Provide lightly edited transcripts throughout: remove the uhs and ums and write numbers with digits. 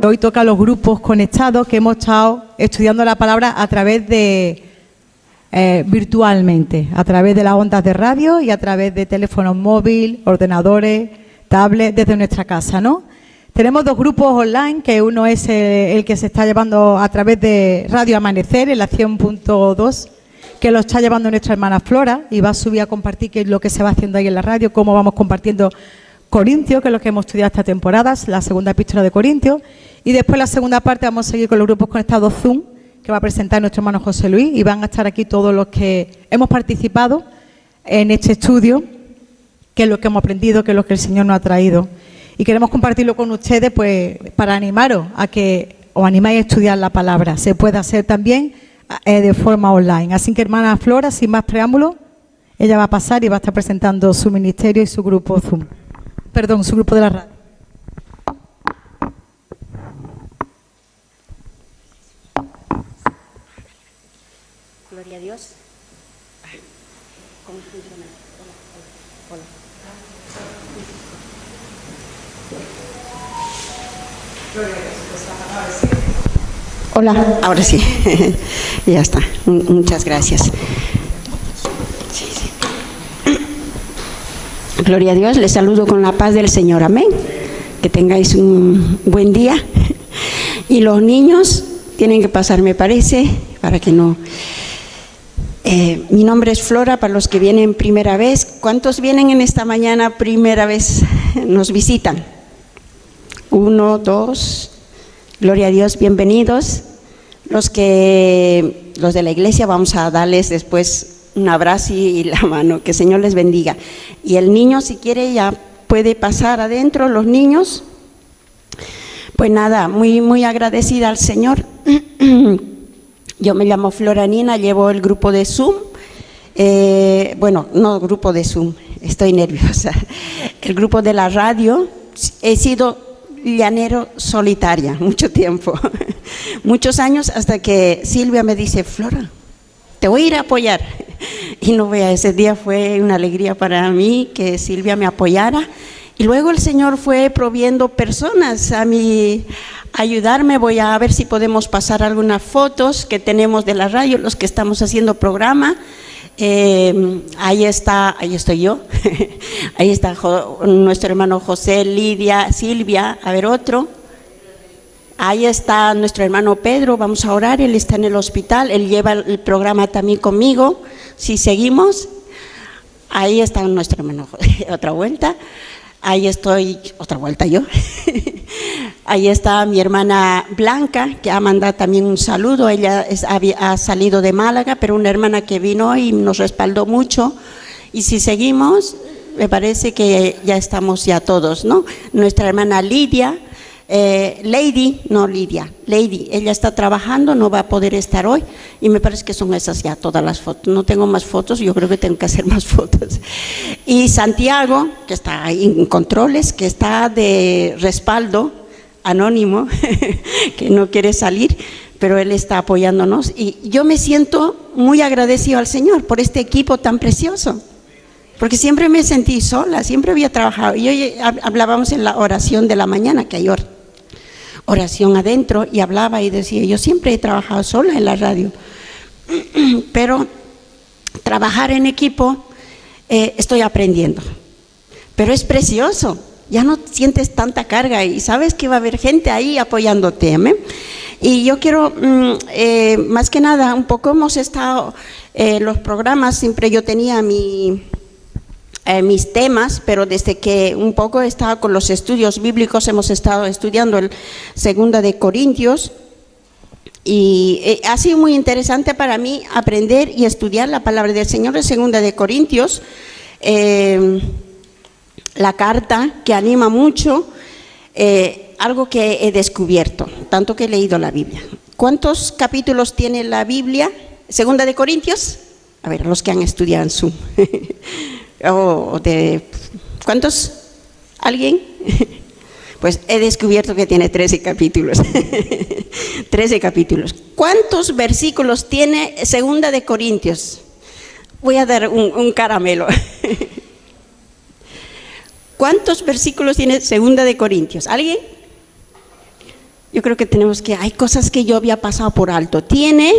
Hoy toca a los grupos conectados que hemos estado estudiando la palabra a través de virtualmente, a través de las ondas de radio y a través de teléfonos móviles, ordenadores, tablets, desde nuestra casa, ¿no? Tenemos dos grupos online, que uno es el que se está llevando a través de Radio Amanecer, en la 100.2, que lo está llevando nuestra hermana Flora y va a subir a compartir qué es lo que se va haciendo ahí en la radio, cómo vamos compartiendo Corintios, que es lo que hemos estudiado esta temporada, la segunda epístola de Corintios. Y después, la segunda parte, vamos a seguir con los grupos conectados Zoom, que va a presentar nuestro hermano José Luis, y van a estar aquí todos los que hemos participado en este estudio, que es lo que hemos aprendido, que es lo que el Señor nos ha traído. Y queremos compartirlo con ustedes pues para animaros a que os animáis a estudiar la palabra. Se puede hacer también de forma online. Así que, hermana Flora, sin más preámbulos, ella va a pasar y va a estar presentando su ministerio y su grupo Zoom. Perdón, su grupo de la radio. Gloria a Dios. ¿Cómo funciona? Hola. Hola, ahora sí. Ya está. Muchas gracias. Gloria a Dios, les saludo con la paz del Señor, amén. Que tengáis un buen día. Y los niños tienen que pasar, me parece, para que no... mi nombre es Flora, para los que vienen primera vez. ¿Cuántos vienen en esta mañana primera vez? Nos visitan. 1, 2, gloria a Dios, bienvenidos. Los de la iglesia vamos a darles después un abrazo y la mano, que el Señor les bendiga. Y el niño, si quiere, ya puede pasar adentro, los niños. Pues nada, muy agradecida al Señor. Yo me llamo Flora Nina, llevo el grupo de Zoom. Bueno, no grupo de Zoom, estoy nerviosa. El grupo de la radio. He sido llanero solitaria mucho tiempo, muchos años, hasta que Silvia me dice: Flora, te voy a ir a apoyar. Y no vea, ese día fue una alegría para mí que Silvia me apoyara. Y luego el Señor fue proviendo personas a mí, ayudarme. Voy a ver si podemos pasar algunas fotos que tenemos de la radio, los que estamos haciendo programa. Ahí estoy yo. Ahí está nuestro hermano José, Lidia, Silvia, a ver otro. Ahí está nuestro hermano Pedro, vamos a orar, él está en el hospital, él lleva el programa también conmigo, si seguimos. Ahí está nuestro hermano, otra vuelta. Ahí estoy, otra vuelta yo. Ahí está mi hermana Blanca, que ha mandado también un saludo. Ella ha salido de Málaga, pero una hermana que vino y nos respaldó mucho. Y si seguimos, me parece que ya estamos ya todos, ¿no? Nuestra hermana Lidia, Lady, ella está trabajando, no va a poder estar hoy, y me parece que son esas ya todas las fotos. No tengo más fotos, yo creo que tengo que hacer más fotos. Y Santiago, que está ahí en controles, que está de respaldo anónimo, que no quiere salir, pero él está apoyándonos. Y yo me siento muy agradecido al Señor por este equipo tan precioso, porque siempre me sentí sola, siempre había trabajado. Y hoy hablábamos en la oración de la mañana, que hay oración adentro, y hablaba y decía: yo siempre he trabajado sola en la radio, pero trabajar en equipo estoy aprendiendo, pero es precioso. Ya no sientes tanta carga y sabes que va a haber gente ahí apoyándote, ¿amén? Y yo quiero, más que nada, un poco hemos estado, los programas, siempre yo tenía mis temas, pero desde que un poco he estado con los estudios bíblicos, hemos estado estudiando el 2 de Corintios, y ha sido muy interesante para mí aprender y estudiar la palabra del Señor en 2 de Corintios, la carta que anima mucho, algo que he descubierto, tanto que he leído la Biblia. ¿Cuántos capítulos tiene la Biblia? 2 de Corintios, a ver, los que han estudiado en Zoom. ¿Cuántos? ¿Alguien? Pues he descubierto que tiene 13 capítulos. 13 capítulos. ¿Cuántos versículos tiene 2 de Corintios? Voy a dar un caramelo. ¿Cuántos versículos tiene 2 de Corintios? ¿Alguien? yo creo que hay cosas que yo había pasado por alto. Tiene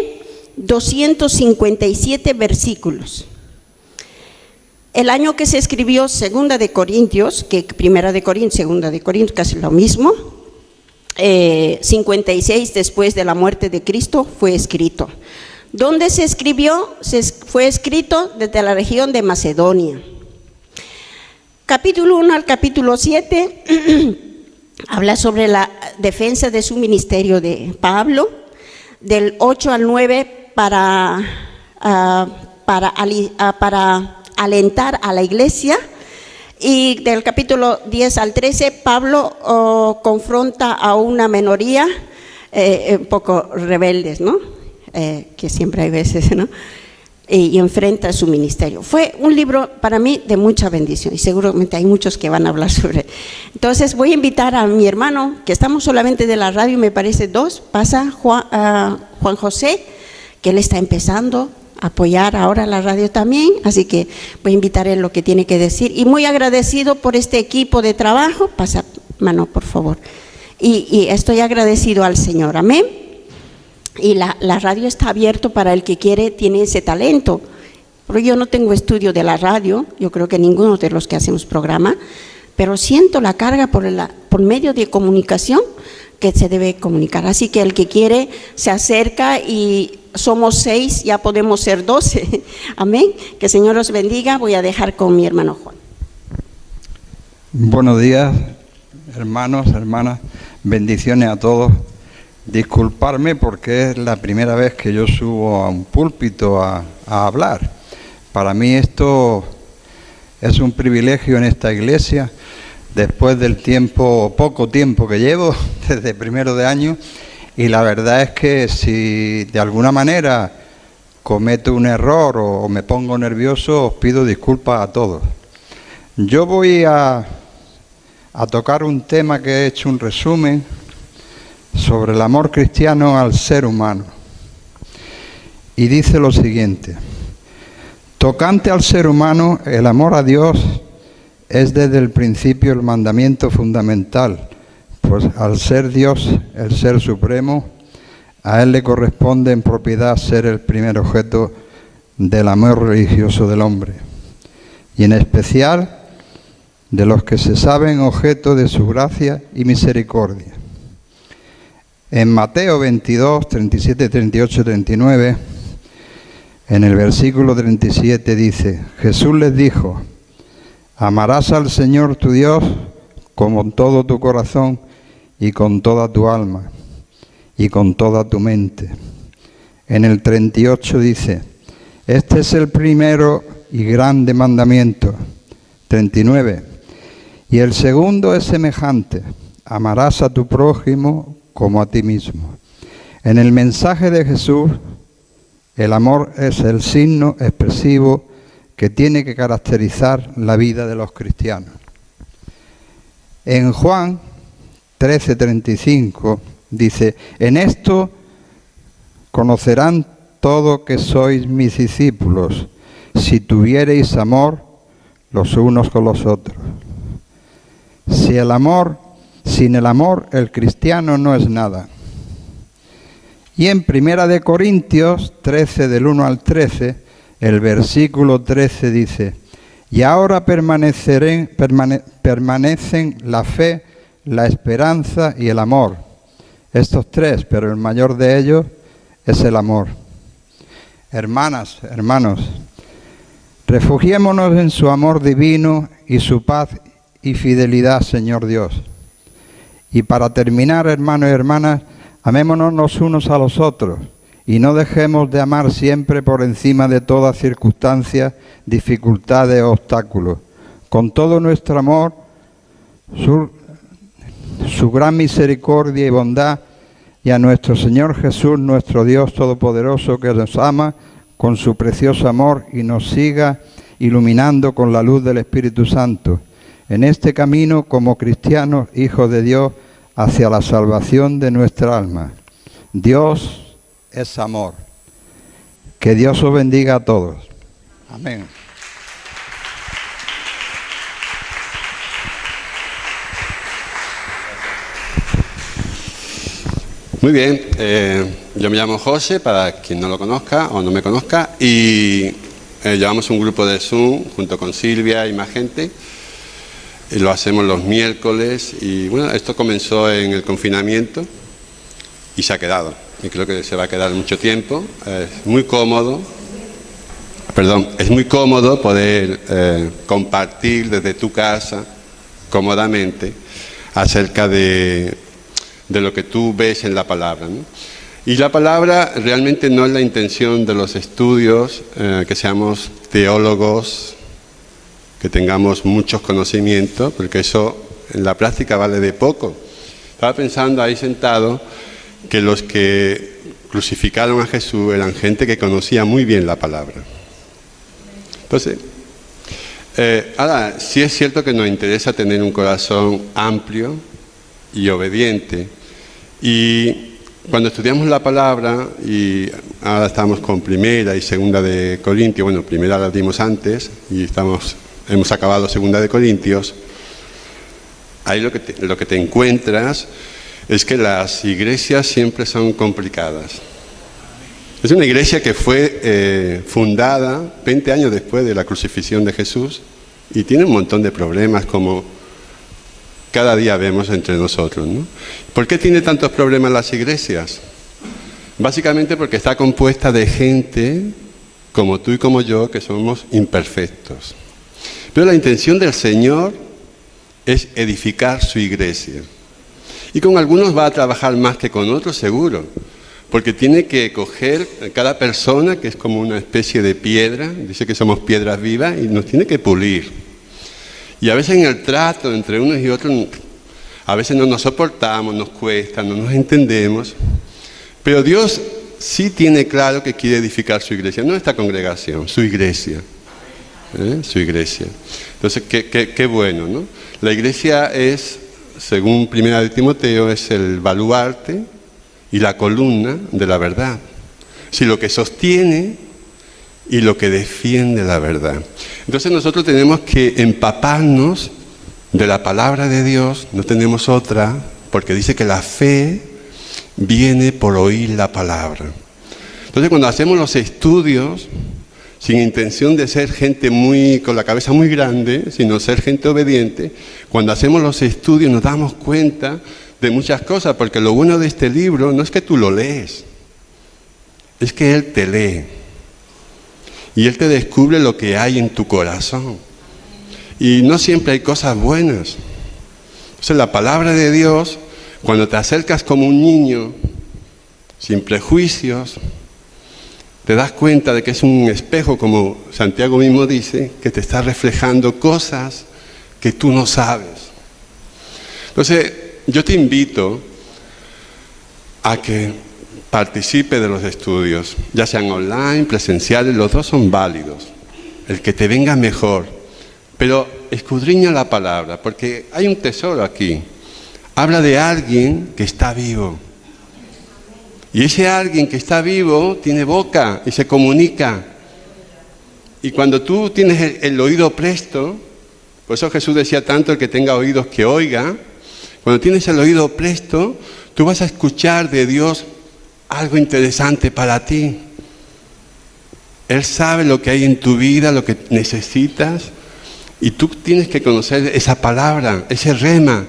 257 versículos. El año que se escribió Segunda de Corintios, que Primera de Corintios, Segunda de Corintios, casi lo mismo, 56 después de la muerte de Cristo fue escrito. ¿Dónde se escribió? Fue escrito desde la región de Macedonia. Capítulo 1 al capítulo 7 habla sobre la defensa de su ministerio de Pablo. Del 8 al 9 para alentar a la iglesia, y del capítulo 10 al 13 Pablo confronta a una minoría un poco rebeldes, ¿no? Que siempre hay veces, ¿no? Y enfrenta su ministerio. Fue un libro para mí de mucha bendición y seguramente hay muchos que van a hablar sobre él. Entonces voy a invitar a mi hermano, que estamos solamente de la radio, me parece dos, pasa Juan José, que él está empezando a apoyar ahora la radio también, así que voy a invitar a él lo que tiene que decir. Y muy agradecido por este equipo de trabajo, pasa mano por favor. Y estoy agradecido al Señor, amén. Y la radio está abierta para el que quiere, tiene ese talento. Pero yo no tengo estudio de la radio, yo creo que ninguno de los que hacemos programa, pero siento la carga por medio de comunicación que se debe comunicar. Así que el que quiere se acerca y somos 6, ya podemos ser 12. Amén. Que el Señor os bendiga. Voy a dejar con mi hermano Juan. Buenos días, hermanos, hermanas. Bendiciones a todos. Disculparme porque es la primera vez que yo subo a un púlpito a hablar. Para mí esto es un privilegio en esta iglesia, después del poco tiempo que llevo, desde primero de año, y la verdad es que si de alguna manera cometo un error o me pongo nervioso, os pido disculpas a todos. Yo voy a tocar un tema que he hecho un resumen sobre el amor cristiano al ser humano. Y dice lo siguiente: tocante al ser humano, el amor a Dios es desde el principio el mandamiento fundamental, pues al ser Dios, el ser supremo, a Él le corresponde en propiedad ser el primer objeto del amor religioso del hombre, y en especial de los que se saben objeto de su gracia y misericordia. En Mateo 22, 37, 38, 39, en el versículo 37 dice: Jesús les dijo: amarás al Señor tu Dios con todo tu corazón y con toda tu alma y con toda tu mente. En el 38 dice: este es el primero y grande mandamiento. 39. Y el segundo es semejante: amarás a tu prójimo como a ti mismo. En el mensaje de Jesús, el amor es el signo expresivo que tiene que caracterizar la vida de los cristianos. En Juan 13:35 dice: en esto conocerán todo que sois mis discípulos, si tuviereis amor los unos con los otros. Sin el amor, el cristiano no es nada. Y en Primera de Corintios 13, del 1 al 13, el versículo 13 dice: y ahora permanecen la fe, la esperanza y el amor. Estos tres, pero el mayor de ellos es el amor. Hermanas, hermanos, refugiémonos en su amor divino y su paz y fidelidad, Señor Dios. Y para terminar, hermanos y hermanas, amémonos los unos a los otros y no dejemos de amar siempre por encima de todas circunstancias, dificultades o obstáculos. Con todo nuestro amor, su gran misericordia y bondad, y a nuestro Señor Jesús, nuestro Dios Todopoderoso, que nos ama con su precioso amor y nos siga iluminando con la luz del Espíritu Santo en este camino como cristianos, hijos de Dios, hacia la salvación de nuestra alma. Dios es amor. Que Dios os bendiga a todos. Amén. Muy bien, yo me llamo José, para quien no lo conozca o no me conozca, y llevamos un grupo de Zoom junto con Silvia y más gente, y lo hacemos los miércoles, y bueno, esto comenzó en el confinamiento y se ha quedado, y creo que se va a quedar mucho tiempo. Es muy cómodo, poder compartir desde tu casa, cómodamente, acerca de lo que tú ves en la palabra, ¿no? Y la palabra realmente no es la intención de los estudios, que seamos teólogos, que tengamos muchos conocimientos, porque eso en la práctica vale de poco. Estaba pensando ahí sentado que los que crucificaron a Jesús eran gente que conocía muy bien la palabra. Entonces, ahora, sí es cierto que nos interesa tener un corazón amplio y obediente. Y cuando estudiamos la palabra, y ahora estamos con primera y segunda de Corintios, bueno, primera la dimos antes y hemos acabado segunda de Corintios, ahí lo que te encuentras es que las iglesias siempre son complicadas. Es una iglesia que fue fundada 20 años después de la crucifixión de Jesús y tiene un montón de problemas como cada día vemos entre nosotros, ¿no? ¿Por qué tiene tantos problemas las iglesias? Básicamente porque está compuesta de gente como tú y como yo, que somos imperfectos. Pero la intención del Señor es edificar su iglesia. Y con algunos va a trabajar más que con otros, seguro, porque tiene que coger cada persona, que es como una especie de piedra, dice que somos piedras vivas, y nos tiene que pulir. Y a veces en el trato entre unos y otros, a veces no nos soportamos, nos cuesta, no nos entendemos. Pero Dios sí tiene claro que quiere edificar su iglesia, no esta congregación, su iglesia. Su iglesia. Entonces, qué bueno, ¿no? La iglesia es, según Primera de Timoteo, es el baluarte y la columna de la verdad. Sí, lo que sostiene y lo que defiende la verdad. Entonces nosotros tenemos que empaparnos de la palabra de Dios, no tenemos otra, porque dice que la fe viene por oír la palabra. Entonces cuando hacemos los estudios, sin intención de ser gente con la cabeza muy grande, sino ser gente obediente, cuando hacemos los estudios nos damos cuenta de muchas cosas, porque lo bueno de este libro no es que tú lo lees, es que Él te lee. Y Él te descubre lo que hay en tu corazón. Y no siempre hay cosas buenas. Entonces la palabra de Dios, cuando te acercas como un niño, sin prejuicios, te das cuenta de que es un espejo, como Santiago mismo dice, que te está reflejando cosas que tú no sabes. Entonces, yo te invito a que participe de los estudios, ya sean online, presenciales, los dos son válidos. El que te venga mejor, pero escudriña la palabra, porque hay un tesoro aquí. Habla de alguien que está vivo. Y ese alguien que está vivo tiene boca y se comunica. Y cuando tú tienes el oído presto, por eso Jesús decía tanto, el que tenga oídos que oiga. Cuando tienes el oído presto, tú vas a escuchar de Dios algo interesante para ti. Él sabe lo que hay en tu vida, lo que necesitas, y tú tienes que conocer esa palabra, ese rema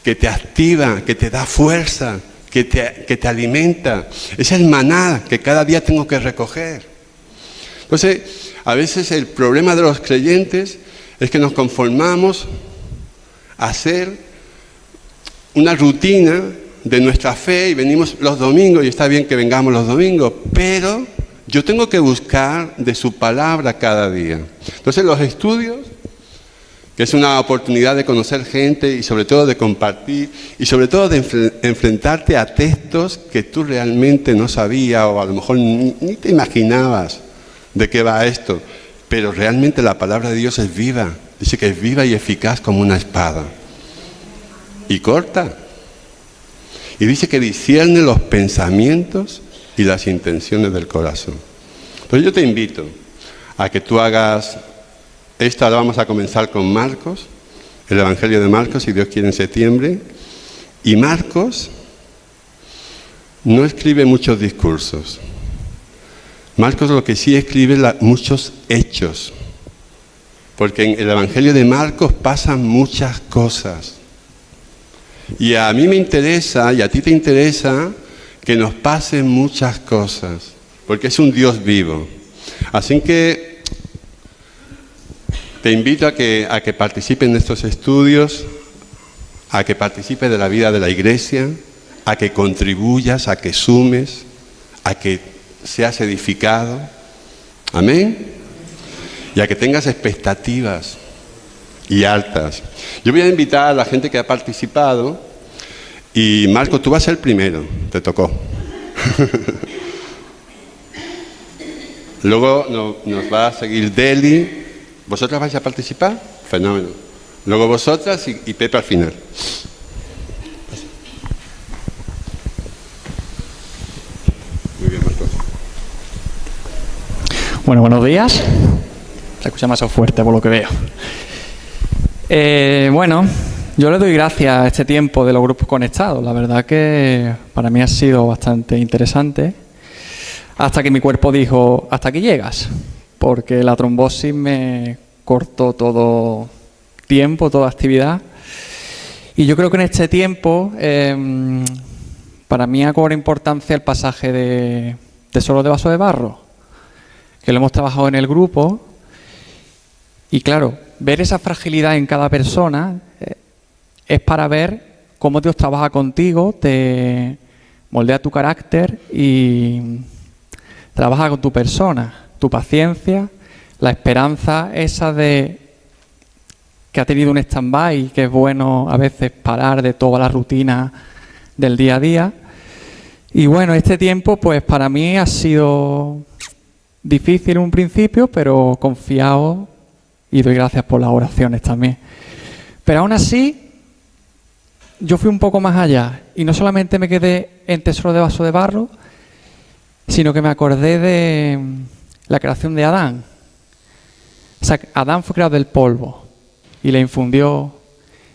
que te activa, que te da fuerza, que te alimenta. Es el maná que cada día tengo que recoger. Entonces, a veces el problema de los creyentes es que nos conformamos a hacer una rutina de nuestra fe y venimos los domingos, y está bien que vengamos los domingos, pero yo tengo que buscar de su palabra cada día. Entonces los estudios, que es una oportunidad de conocer gente y sobre todo de compartir y sobre todo de enfrentarte a textos que tú realmente no sabías o a lo mejor ni te imaginabas de qué va esto, pero realmente la palabra de Dios es viva, dice que es viva y eficaz como una espada y corta. Y dice que discierne los pensamientos y las intenciones del corazón. Entonces yo te invito a que tú hagas esto. Ahora vamos a comenzar con Marcos, el Evangelio de Marcos, si Dios quiere, en septiembre. Y Marcos no escribe muchos discursos. Marcos lo que sí escribe es muchos hechos. Porque en el Evangelio de Marcos pasan muchas cosas. Y a mí me interesa, y a ti te interesa, que nos pasen muchas cosas. Porque es un Dios vivo. Así que te invito a que participes en estos estudios, a que participes de la vida de la Iglesia, a que contribuyas, a que sumes, a que seas edificado. Amén. Y a que tengas expectativas y altas. Yo voy a invitar a la gente que ha participado y Marco, tú vas a ser el primero, te tocó. Luego nos va a seguir Deli. ¿Vosotras vais a participar? Fenómeno. Luego vosotras y Pepe al final. Muy bien, Marco. Bueno, buenos días. Se escucha más fuerte por lo que veo. Bueno, yo le doy gracias a este tiempo de los grupos conectados. La verdad que para mí ha sido bastante interesante. Hasta que mi cuerpo dijo, hasta aquí llegas. Porque la trombosis me cortó todo tiempo, toda actividad. Y yo creo que en este tiempo, para mí ha cobrado importancia el pasaje de Tesoros de Vaso de Barro, que lo hemos trabajado en el grupo. Y claro, ver esa fragilidad en cada persona es para ver cómo Dios trabaja contigo, te moldea tu carácter y trabaja con tu persona, tu paciencia, la esperanza esa de que ha tenido un stand-by, que es bueno a veces parar de toda la rutina del día a día. Y bueno, este tiempo pues para mí ha sido difícil en un principio, pero confiado. Y doy gracias por las oraciones también. Pero aún así, yo fui un poco más allá. Y no solamente me quedé en Tesoro de Vaso de Barro, sino que me acordé de la creación de Adán. O sea, Adán fue creado del polvo y le infundió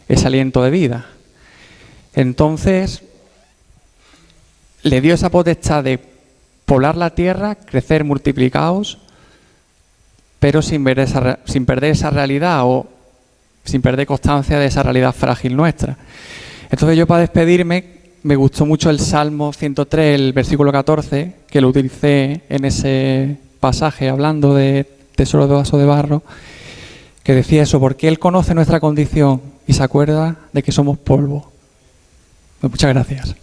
ese aliento de vida. Entonces, le dio esa potestad de poblar la tierra, crecer, multiplicaos, pero sin perder esa realidad o sin perder constancia de esa realidad frágil nuestra. Entonces yo, para despedirme, me gustó mucho el Salmo 103, el versículo 14, que lo utilicé en ese pasaje hablando de Tesoro de Vaso de Barro, que decía eso, porque Él conoce nuestra condición y se acuerda de que somos polvo. Muchas gracias.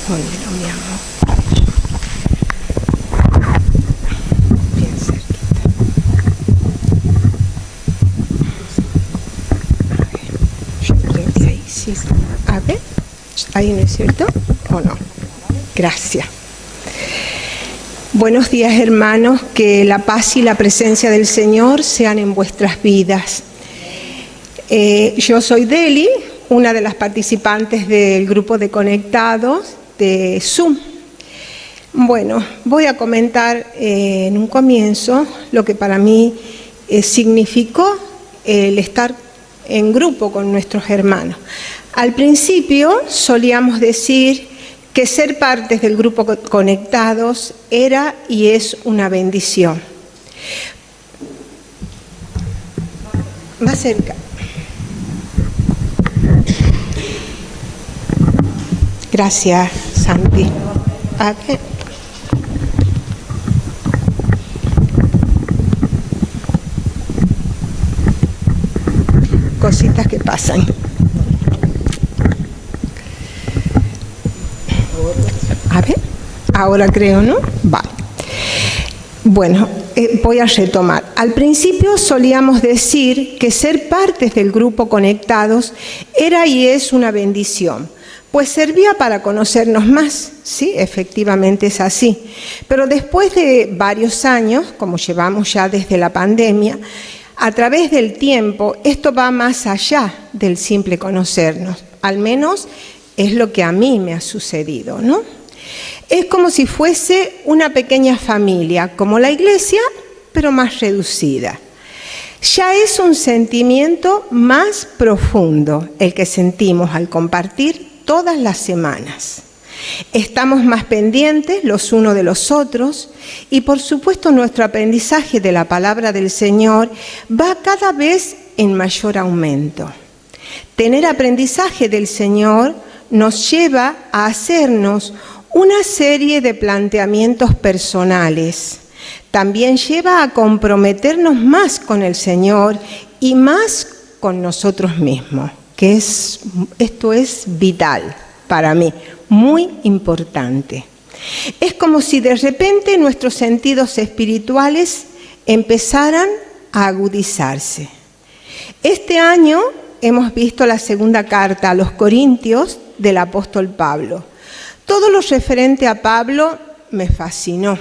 Pónmelo, mi amor. Bien cerquita. Yo creo que ahí sí. A ver, ahí no es cierto, ¿o no? Gracias. Buenos días, hermanos. Que la paz y la presencia del Señor sean en vuestras vidas. Yo soy Deli, una de las participantes del grupo de Conectados de Zoom. Bueno, voy a comentar en un comienzo lo que para mí significó el estar en grupo con nuestros hermanos. Al principio solíamos decir que ser partes del grupo Conectados era y es una bendición. Va cerca. Gracias, Santi. A ver. Cositas que pasan. A ver, ahora creo, ¿no? Vale. Bueno, voy a retomar. Al principio solíamos decir que ser partes del grupo Conectados era y es una bendición, pues servía para conocernos más. Sí, efectivamente es así. Pero después de varios años, como llevamos ya desde la pandemia, a través del tiempo, esto va más allá del simple conocernos. Al menos es lo que a mí me ha sucedido, ¿no? Es como si fuese una pequeña familia, como la iglesia, pero más reducida. Ya es un sentimiento más profundo el que sentimos al compartir todas las semanas. Estamos más pendientes los unos de los otros y, por supuesto, nuestro aprendizaje de la palabra del Señor va cada vez en mayor aumento. Tener aprendizaje del Señor nos lleva a hacernos una serie de planteamientos personales. También lleva a comprometernos más con el Señor y más con nosotros mismos, esto es vital para mí, muy importante. Es como si de repente nuestros sentidos espirituales empezaran a agudizarse. Este año hemos visto la segunda carta a los Corintios del apóstol Pablo. Todo lo referente a Pablo me fascinó,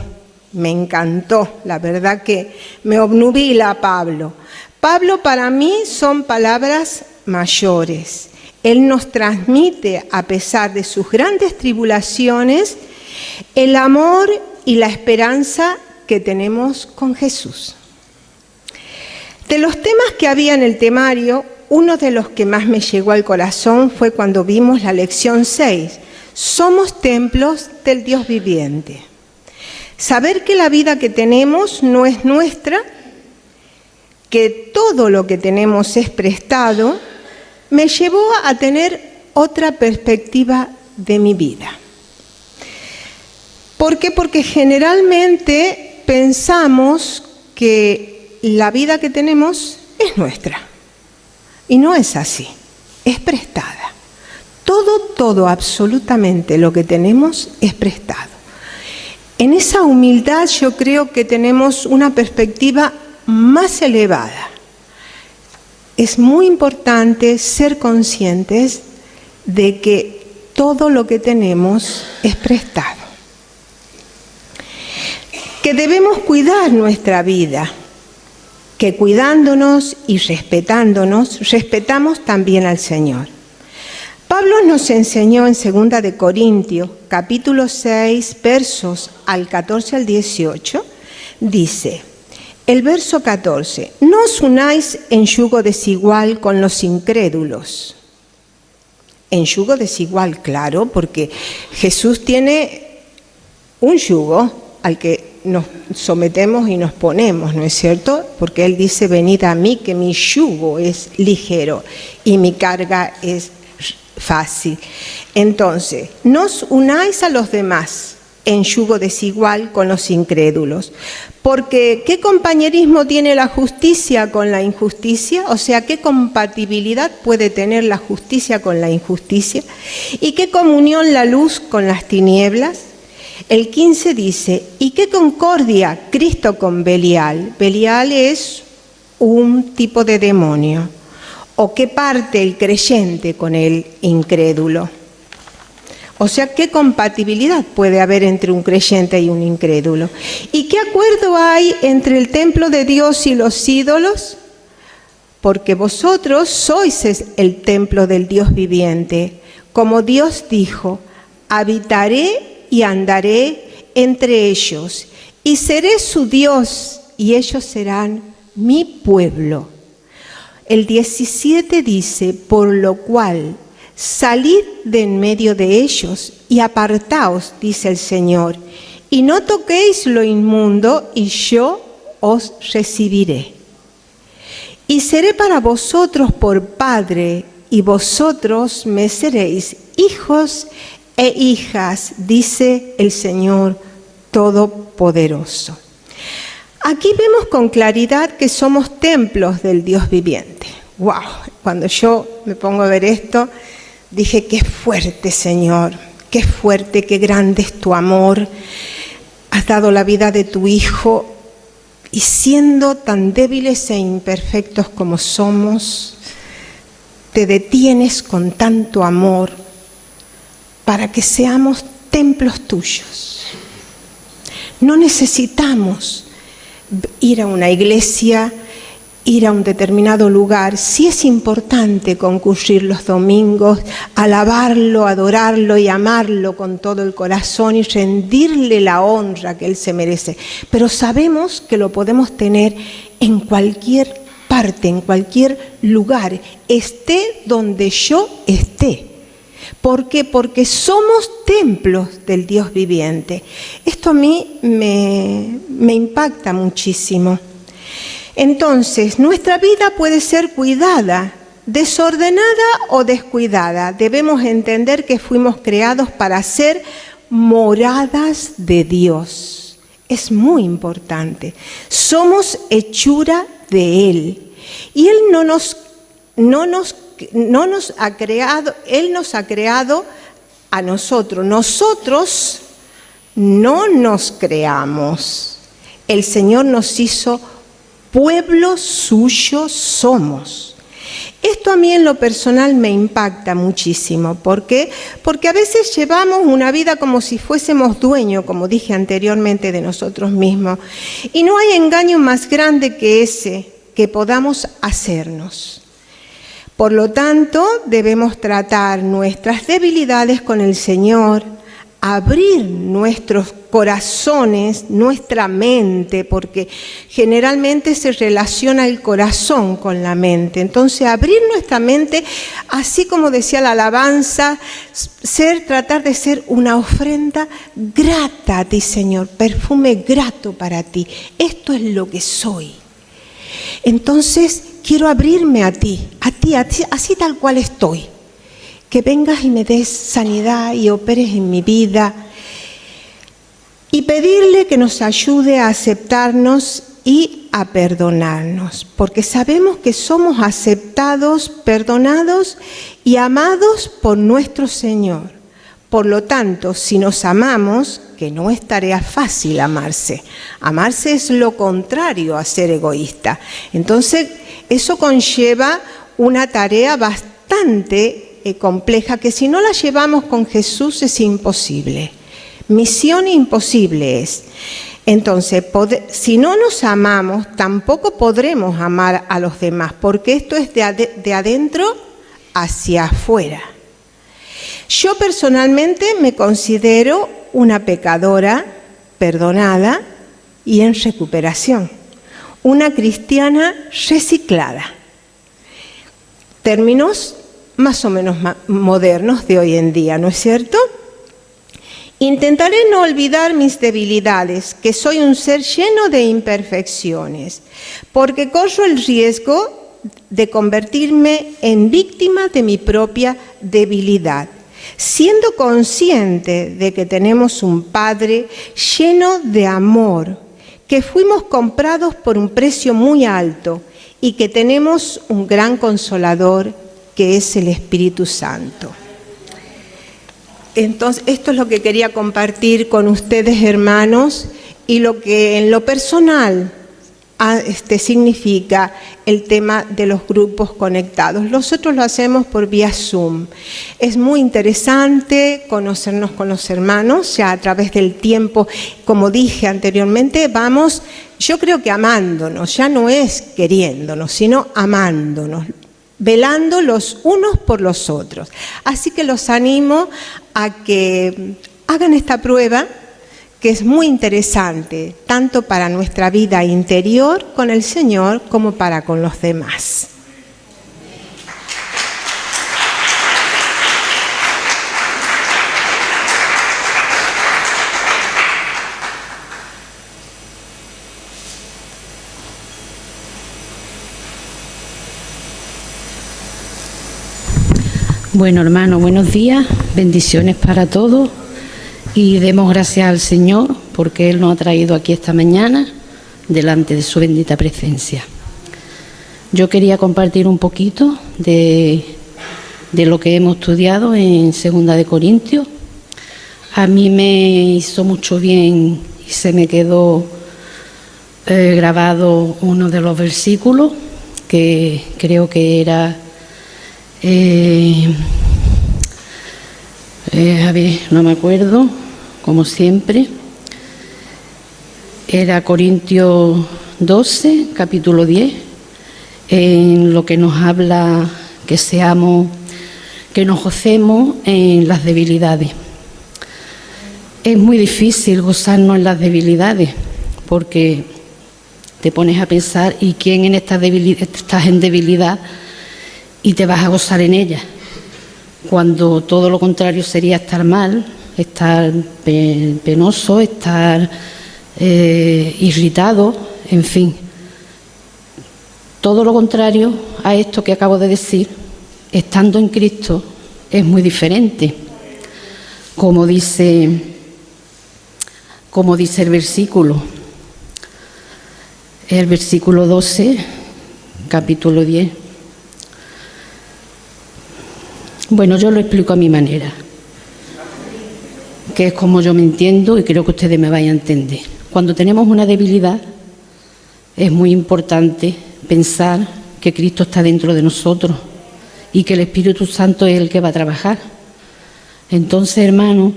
me encantó, la verdad que me obnubila Pablo. Pablo para mí son palabras mayores. Él nos transmite, a pesar de sus grandes tribulaciones, el amor y la esperanza que tenemos con Jesús. De los temas que había en el temario, uno de los que más me llegó al corazón fue cuando vimos la lección 6. Somos templos del Dios viviente. Saber que la vida que tenemos no es nuestra, que todo lo que tenemos es prestado, me llevó a tener otra perspectiva de mi vida. ¿Por qué? Porque generalmente pensamos que la vida que tenemos es nuestra. Y no es así, es prestada. Todo, absolutamente lo que tenemos es prestado. En esa humildad yo creo que tenemos una perspectiva más elevada. Es muy importante ser conscientes de que todo lo que tenemos es prestado. Que debemos cuidar nuestra vida, que cuidándonos y respetándonos, respetamos también al Señor. Pablo nos enseñó en 2 de Corintios, capítulo 6, versos al 14 al 18, dice, el verso 14, no os unáis en yugo desigual con los incrédulos. En yugo desigual, claro, porque Jesús tiene un yugo al que nos sometemos y nos ponemos, ¿no es cierto? Porque Él dice, venid a mí que mi yugo es ligero y mi carga es fácil. Entonces, no os unáis a los demás en yugo desigual con los incrédulos. Porque, ¿qué compañerismo tiene la justicia con la injusticia? O sea, ¿qué compatibilidad puede tener la justicia con la injusticia? ¿Y qué comunión la luz con las tinieblas? El 15 dice, ¿y qué concordia Cristo con Belial? Belial es un tipo de demonio. ¿O qué parte el creyente con el incrédulo? O sea, ¿qué compatibilidad puede haber entre un creyente y un incrédulo? ¿Y qué acuerdo hay entre el templo de Dios y los ídolos? Porque vosotros sois el templo del Dios viviente. Como Dios dijo, habitaré y andaré entre ellos, y seré su Dios, y ellos serán mi pueblo. El 17 dice, por lo cual, salid de en medio de ellos y apartaos, dice el Señor, y no toquéis lo inmundo, y yo os recibiré. Y seré para vosotros por Padre, y vosotros me seréis hijos e hijas, dice el Señor Todopoderoso. Aquí vemos con claridad que somos templos del Dios viviente. ¡Wow! Cuando yo me pongo a ver esto, dije, qué fuerte, Señor, qué fuerte, qué grande es tu amor. Has dado la vida de tu Hijo y siendo tan débiles e imperfectos como somos, te detienes con tanto amor para que seamos templos tuyos. No necesitamos ir a una iglesia, ir a un determinado lugar. Sí es importante concurrir los domingos, alabarlo, adorarlo y amarlo con todo el corazón y rendirle la honra que Él se merece. Pero sabemos que lo podemos tener en cualquier parte, en cualquier lugar, esté donde yo esté. ¿Por qué? Porque somos templos del Dios viviente. Esto a mí me impacta muchísimo. Entonces, nuestra vida puede ser cuidada, desordenada o descuidada. Debemos entender que fuimos creados para ser moradas de Dios. Es muy importante. Somos hechura de Él. Y Él no nos ha creado, Él nos ha creado a nosotros. Nosotros no nos creamos. El Señor nos hizo pueblo suyo somos. Esto a mí en lo personal me impacta muchísimo. ¿Por qué? Porque a veces llevamos una vida como si fuésemos dueños, como dije anteriormente, de nosotros mismos. Y no hay engaño más grande que ese que podamos hacernos. Por lo tanto, debemos tratar nuestras debilidades con el Señor, abrir nuestros corazones, nuestra mente, porque generalmente se relaciona el corazón con la mente. Entonces, abrir nuestra mente, así como decía la alabanza, tratar de ser una ofrenda grata a ti, Señor, perfume grato para ti. Esto es lo que soy. Entonces, quiero abrirme a ti, así tal cual estoy. Que vengas y me des sanidad y operes en mi vida. Y pedirle que nos ayude a aceptarnos y a perdonarnos. Porque sabemos que somos aceptados, perdonados y amados por nuestro Señor. Por lo tanto, si nos amamos, que no es tarea fácil amarse. Amarse es lo contrario a ser egoísta. Entonces, eso conlleva una tarea bastante compleja que si no la llevamos con Jesús es imposible. Misión imposible es. Entonces, si no nos amamos, tampoco podremos amar a los demás, porque esto es de adentro hacia afuera. Yo personalmente me considero una pecadora perdonada y en recuperación, una cristiana reciclada. Términos más o menos modernos de hoy en día, ¿no es cierto? Intentaré no olvidar mis debilidades, que soy un ser lleno de imperfecciones, porque corro el riesgo de convertirme en víctima de mi propia debilidad, siendo consciente de que tenemos un Padre lleno de amor, que fuimos comprados por un precio muy alto y que tenemos un gran consolador, que es el Espíritu Santo. Entonces, esto es lo que quería compartir con ustedes, hermanos, y lo que en lo personal significa el tema de los grupos conectados. Nosotros lo hacemos por vía Zoom. Es muy interesante conocernos con los hermanos, ya a través del tiempo, como dije anteriormente, vamos, yo creo que amándonos, ya no es queriéndonos, sino amándonos, velando los unos por los otros. Así que los animo a que hagan esta prueba, que es muy interesante, tanto para nuestra vida interior con el Señor como para con los demás. Bueno, hermano, buenos días, bendiciones para todos y demos gracias al Señor porque Él nos ha traído aquí esta mañana delante de su bendita presencia. Yo quería compartir un poquito de lo que hemos estudiado en 2 de Corintios. A mí me hizo mucho bien y se me quedó grabado uno de los versículos que creo que era A ver, no me acuerdo, como siempre. Era Corintios 12, capítulo 10, en lo que nos habla que nos gocemos en las debilidades. Es muy difícil gozarnos en las debilidades, porque te pones a pensar, ¿y quién en esta debilidad estás en debilidad y te vas a gozar en ella? Cuando todo lo contrario sería estar mal, estar penoso, estar irritado, en fin. Todo lo contrario a esto que acabo de decir, estando en Cristo, es muy diferente. Como dice el versículo 12, capítulo 10. Bueno, yo lo explico a mi manera, que es como yo me entiendo y creo que ustedes me vayan a entender. Cuando tenemos una debilidad, es muy importante pensar que Cristo está dentro de nosotros y que el Espíritu Santo es el que va a trabajar. Entonces, hermanos,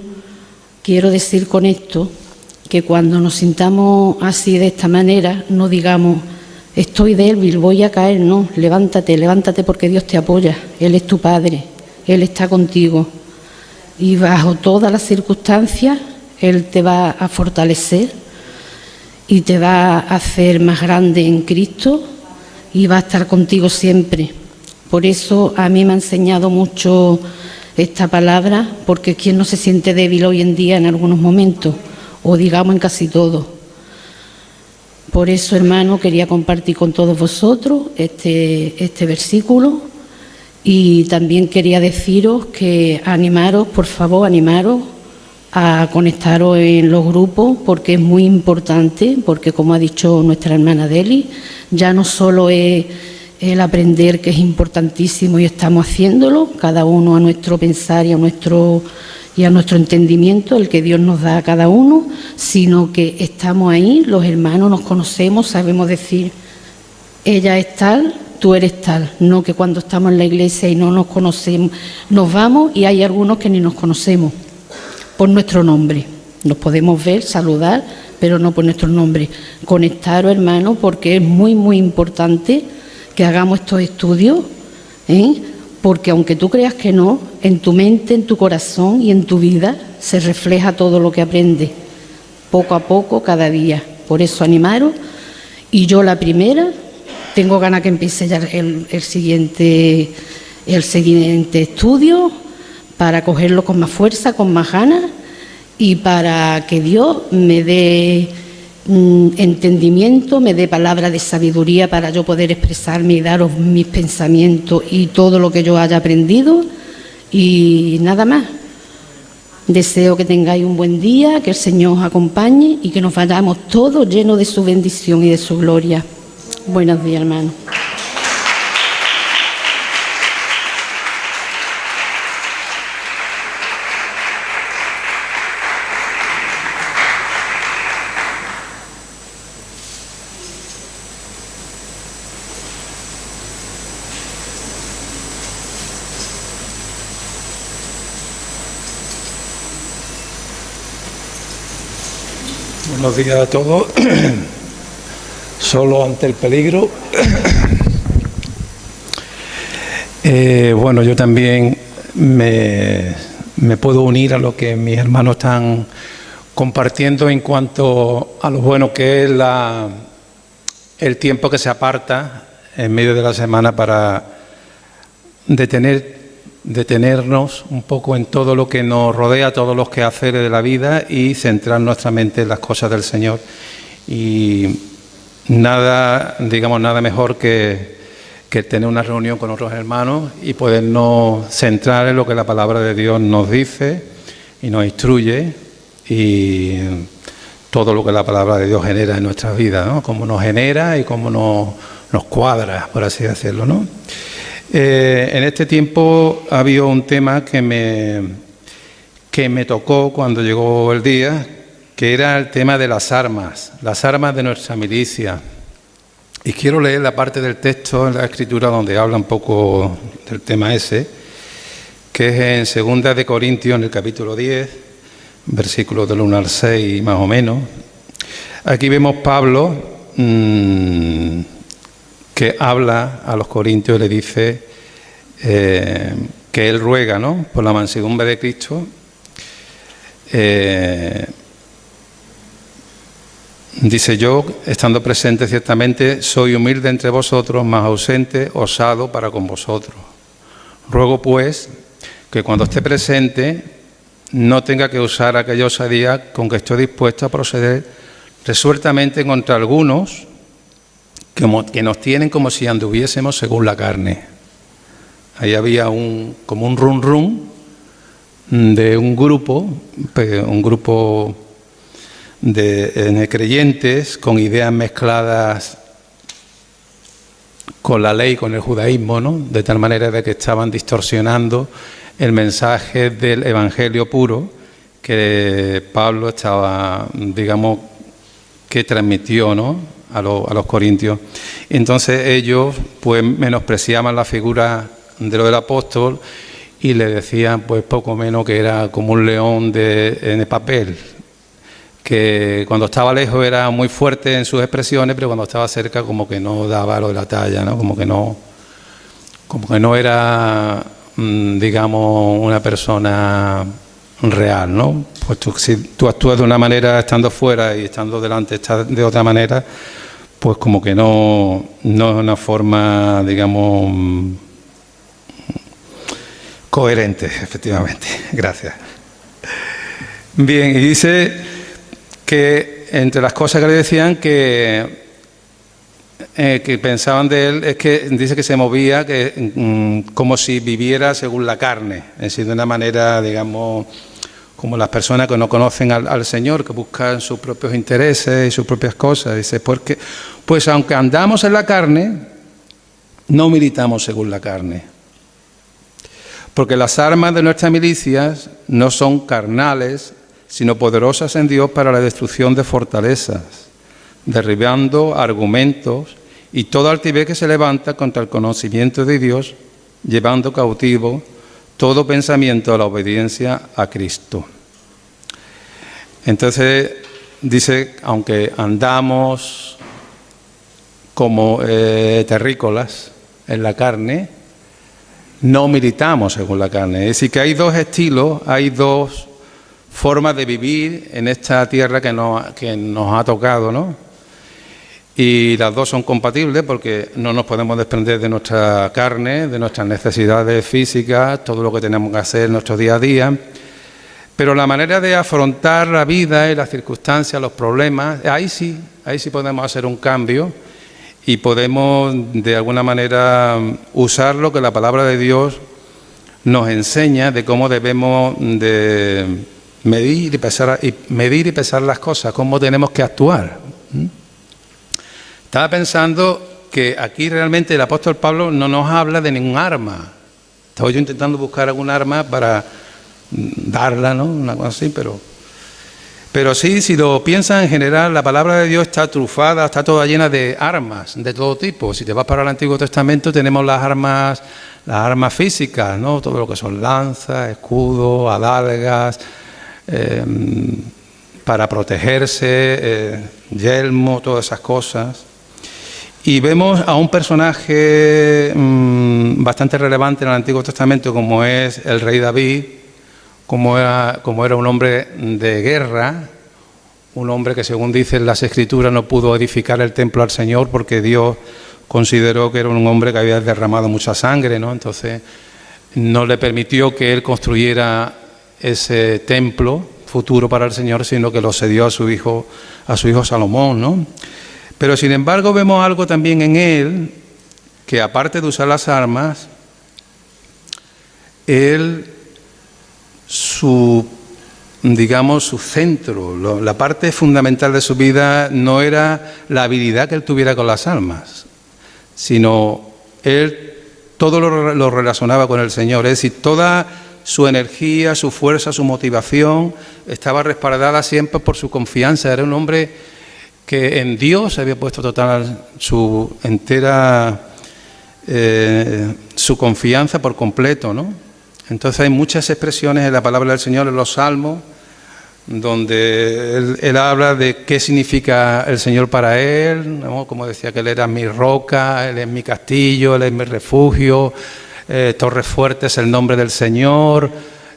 quiero decir con esto que cuando nos sintamos así de esta manera, no digamos, estoy débil, voy a caer. No, levántate, levántate porque Dios te apoya. Él es tu Padre, Él está contigo. Y bajo todas las circunstancias, Él te va a fortalecer y te va a hacer más grande en Cristo y va a estar contigo siempre. Por eso a mí me ha enseñado mucho esta palabra, porque ¿quién no se siente débil hoy en día en algunos momentos? O digamos en casi todo. Por eso, hermano, quería compartir con todos vosotros este versículo, y también quería deciros que animaros, por favor, animaros a conectaros en los grupos, porque es muy importante, porque como ha dicho nuestra hermana Deli, ya no solo es el aprender, que es importantísimo y estamos haciéndolo, cada uno a nuestro pensar y a nuestro entendimiento, el que Dios nos da a cada uno, sino que estamos ahí, los hermanos nos conocemos, sabemos decir, ella es tal, tú eres tal, no que cuando estamos en la iglesia y no nos conocemos, nos vamos y hay algunos que ni nos conocemos por nuestro nombre. Nos podemos ver, saludar, pero no por nuestro nombre. Conectaros, hermanos, porque es muy, muy importante que hagamos estos estudios, porque aunque tú creas que no, en tu mente, en tu corazón y en tu vida se refleja todo lo que aprendes, poco a poco, cada día. Por eso animaros, y yo la primera, tengo ganas que empiece ya el siguiente estudio, para cogerlo con más fuerza, con más ganas, y para que Dios me dé entendimiento, me dé palabra de sabiduría para yo poder expresarme y daros mis pensamientos y todo lo que yo haya aprendido. Y nada más. Deseo que tengáis un buen día, que el Señor os acompañe y que nos vayamos todos llenos de su bendición y de su gloria. Buenos días, hermanos. Buenos días a todos. Solo ante el peligro. Bueno, yo también me puedo unir a lo que mis hermanos están compartiendo en cuanto a lo bueno que es el tiempo que se aparta en medio de la semana para detenernos un poco en todo lo que nos rodea, todos los quehaceres de la vida, y centrar nuestra mente en las cosas del Señor. Y nada mejor que tener una reunión con otros hermanos y podernos centrar en lo que la palabra de Dios nos dice y nos instruye, y todo lo que la palabra de Dios genera en nuestras vidas, ¿no? Cómo nos genera y cómo nos cuadra, por así decirlo, ¿no? En este tiempo ha habido un tema que me tocó cuando llegó el día, que era el tema de las armas de nuestra milicia. Y quiero leer la parte del texto en la Escritura donde habla un poco del tema ese, que es en 2 de Corintios, en el capítulo 10, versículos del 1 al 6 más o menos. Aquí vemos Pablo que habla a los corintios y le dice que él ruega, ¿no?, por la mansedumbre de Cristo. Dice: yo, estando presente ciertamente, soy humilde entre vosotros, mas ausente, osado para con vosotros. Ruego pues que cuando esté presente no tenga que usar aquella osadía con que estoy dispuesto a proceder resueltamente contra algunos que nos tienen como si anduviésemos según la carne. Ahí había como un rum rum de un grupo de creyentes con ideas mezcladas con la ley, con el judaísmo, ¿no?, de tal manera de que estaban distorsionando el mensaje del evangelio puro que Pablo estaba, digamos, que transmitió, ¿no?, a los corintios. Entonces ellos pues menospreciaban la figura de lo del apóstol y le decían pues poco menos que era como un león en el papel, que cuando estaba lejos era muy fuerte en sus expresiones, pero cuando estaba cerca como que no daba lo de la talla, ¿no?, como que no era, digamos, una persona real, ¿no? Pues si tú actúas de una manera estando fuera y estando delante estás de otra manera, pues como que no es una forma, digamos, coherente, efectivamente. Gracias. Bien, y dice que entre las cosas que le decían que pensaban de él es que dice que se movía como si viviera según la carne, es decir, de una manera, digamos, como las personas que no conocen al Señor, que buscan sus propios intereses y sus propias cosas. Dice, porque, pues aunque andamos en la carne, no militamos según la carne. Porque las armas de nuestras milicias no son carnales, sino poderosas en Dios para la destrucción de fortalezas, derribando argumentos y toda altivez que se levanta contra el conocimiento de Dios, llevando cautivo todo pensamiento a la obediencia a Cristo. Entonces dice, aunque andamos como terrícolas en la carne, no militamos según la carne. Es decir, que hay dos estilos, hay dos formas de vivir en esta tierra que nos ha tocado, ¿no? Y las dos son compatibles porque no nos podemos desprender de nuestra carne, de nuestras necesidades físicas, todo lo que tenemos que hacer en nuestro día a día. Pero la manera de afrontar la vida y las circunstancias, los problemas, ahí sí podemos hacer un cambio y podemos de alguna manera usar lo que la palabra de Dios nos enseña de cómo debemos de medir y pesar las cosas, cómo tenemos que actuar. Estaba pensando que aquí realmente el apóstol Pablo no nos habla de ningún arma. Estaba yo intentando buscar algún arma para darla, ¿no?, una cosa así, pero sí, si lo piensas en general, la palabra de Dios está trufada, está toda llena de armas de todo tipo. Si te vas para el Antiguo Testamento tenemos las armas físicas, ¿no?, todo lo que son lanzas, escudos, adagas, para protegerse, yelmo, todas esas cosas. Y vemos a un personaje bastante relevante en el Antiguo Testamento, como es el rey David, como era un hombre de guerra, un hombre que, según dicen las Escrituras, no pudo edificar el templo al Señor porque Dios consideró que era un hombre que había derramado mucha sangre, ¿no? Entonces no le permitió que él construyera ese templo futuro para el Señor, sino que lo cedió a su hijo Salomón, ¿no? Pero sin embargo vemos algo también en él, que aparte de usar las armas, su centro, la parte fundamental de su vida no era la habilidad que él tuviera con las armas, sino él todo lo relacionaba con el Señor. Es decir, toda su energía, su fuerza, su motivación estaba respaldada siempre por su confianza. Era un hombre que en Dios había puesto su confianza por completo, ¿no? Entonces hay muchas expresiones en la palabra del Señor, en los Salmos, donde él habla de qué significa el Señor para él, ¿no? Como decía, que Él era mi roca, Él es mi castillo, Él es mi refugio, torre fuerte es el nombre del Señor.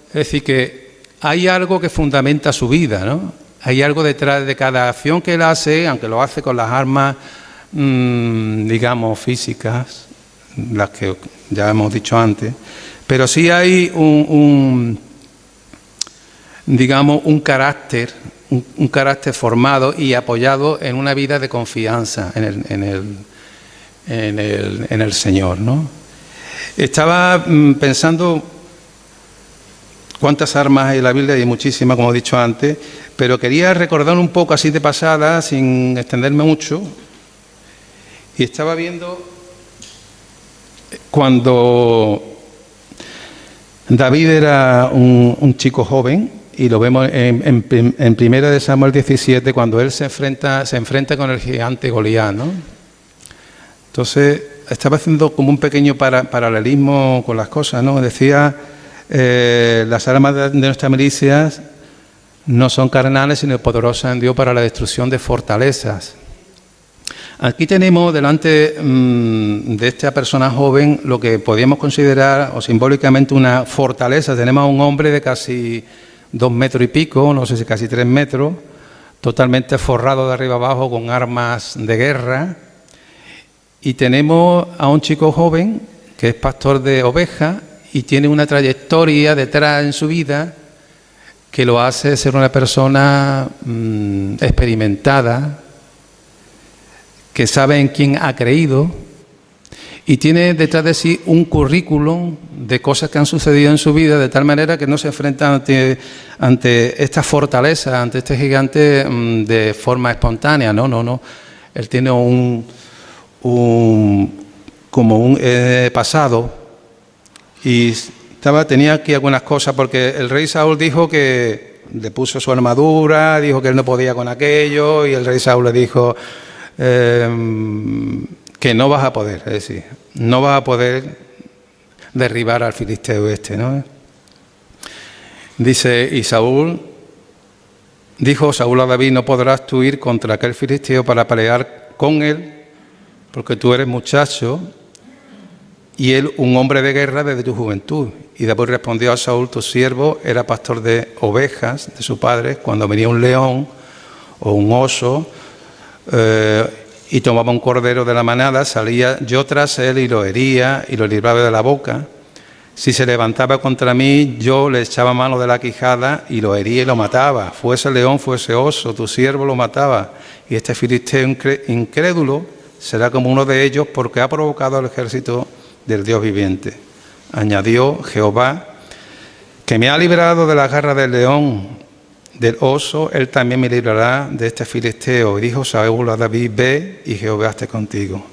Es decir, que hay algo que fundamenta su vida, ¿no? Hay algo detrás de cada acción que Él hace, aunque lo hace con las armas, digamos, físicas, las que ya hemos dicho antes, pero sí hay digamos, un carácter formado y apoyado en una vida de confianza en el Señor, ¿no? Estaba pensando cuántas armas hay en la Biblia, y muchísimas, como he dicho antes, pero quería recordar un poco así de pasada, sin extenderme mucho, y estaba viendo cuando David era un chico joven, y lo vemos en 1 de Samuel 17, cuando él se enfrenta con el gigante Goliat, ¿no? Entonces, estaba haciendo como un pequeño paralelismo con las cosas, ¿no? Decía, las armas de nuestras milicias no son carnales, sino poderosas en Dios para la destrucción de fortalezas. Aquí tenemos delante de esta persona joven lo que podríamos considerar, o simbólicamente, una fortaleza. Tenemos a un hombre de casi 2 metros y pico, no sé si casi 3 metros, totalmente forrado de arriba abajo con armas de guerra. Y tenemos a un chico joven que es pastor de ovejas y tiene una trayectoria detrás en su vida que lo hace ser una persona experimentada, que sabe en quién ha creído y tiene detrás de sí un currículum de cosas que han sucedido en su vida, de tal manera que no se enfrenta ante esta fortaleza, ante este gigante de forma espontánea. No. Él tiene como un pasado, y tenía aquí algunas cosas, porque el rey Saúl dijo que le puso su armadura, dijo que él no podía con aquello, y el rey Saúl le dijo que no vas a poder, es decir, no vas a poder derribar al filisteo este, ¿no? Dice, y dijo Saúl a David: no podrás tú ir contra aquel filisteo para pelear con él, porque tú eres muchacho y él un hombre de guerra desde tu juventud. Y David respondió a Saúl: tu siervo era pastor de ovejas de su padre, cuando venía un león o un oso y tomaba un cordero de la manada, salía yo tras él y lo hería y lo libraba de la boca. Si se levantaba contra mí, yo le echaba mano de la quijada y lo hería y lo mataba. Fuese león, fuese oso, tu siervo lo mataba. Y este filisteo incrédulo será como uno de ellos, porque ha provocado al ejército del Dios viviente. Añadió Jehová, que me ha librado de la garra del león, del oso, él también me librará de este filisteo. Y dijo Saúl a David: ve y Jehová esté contigo.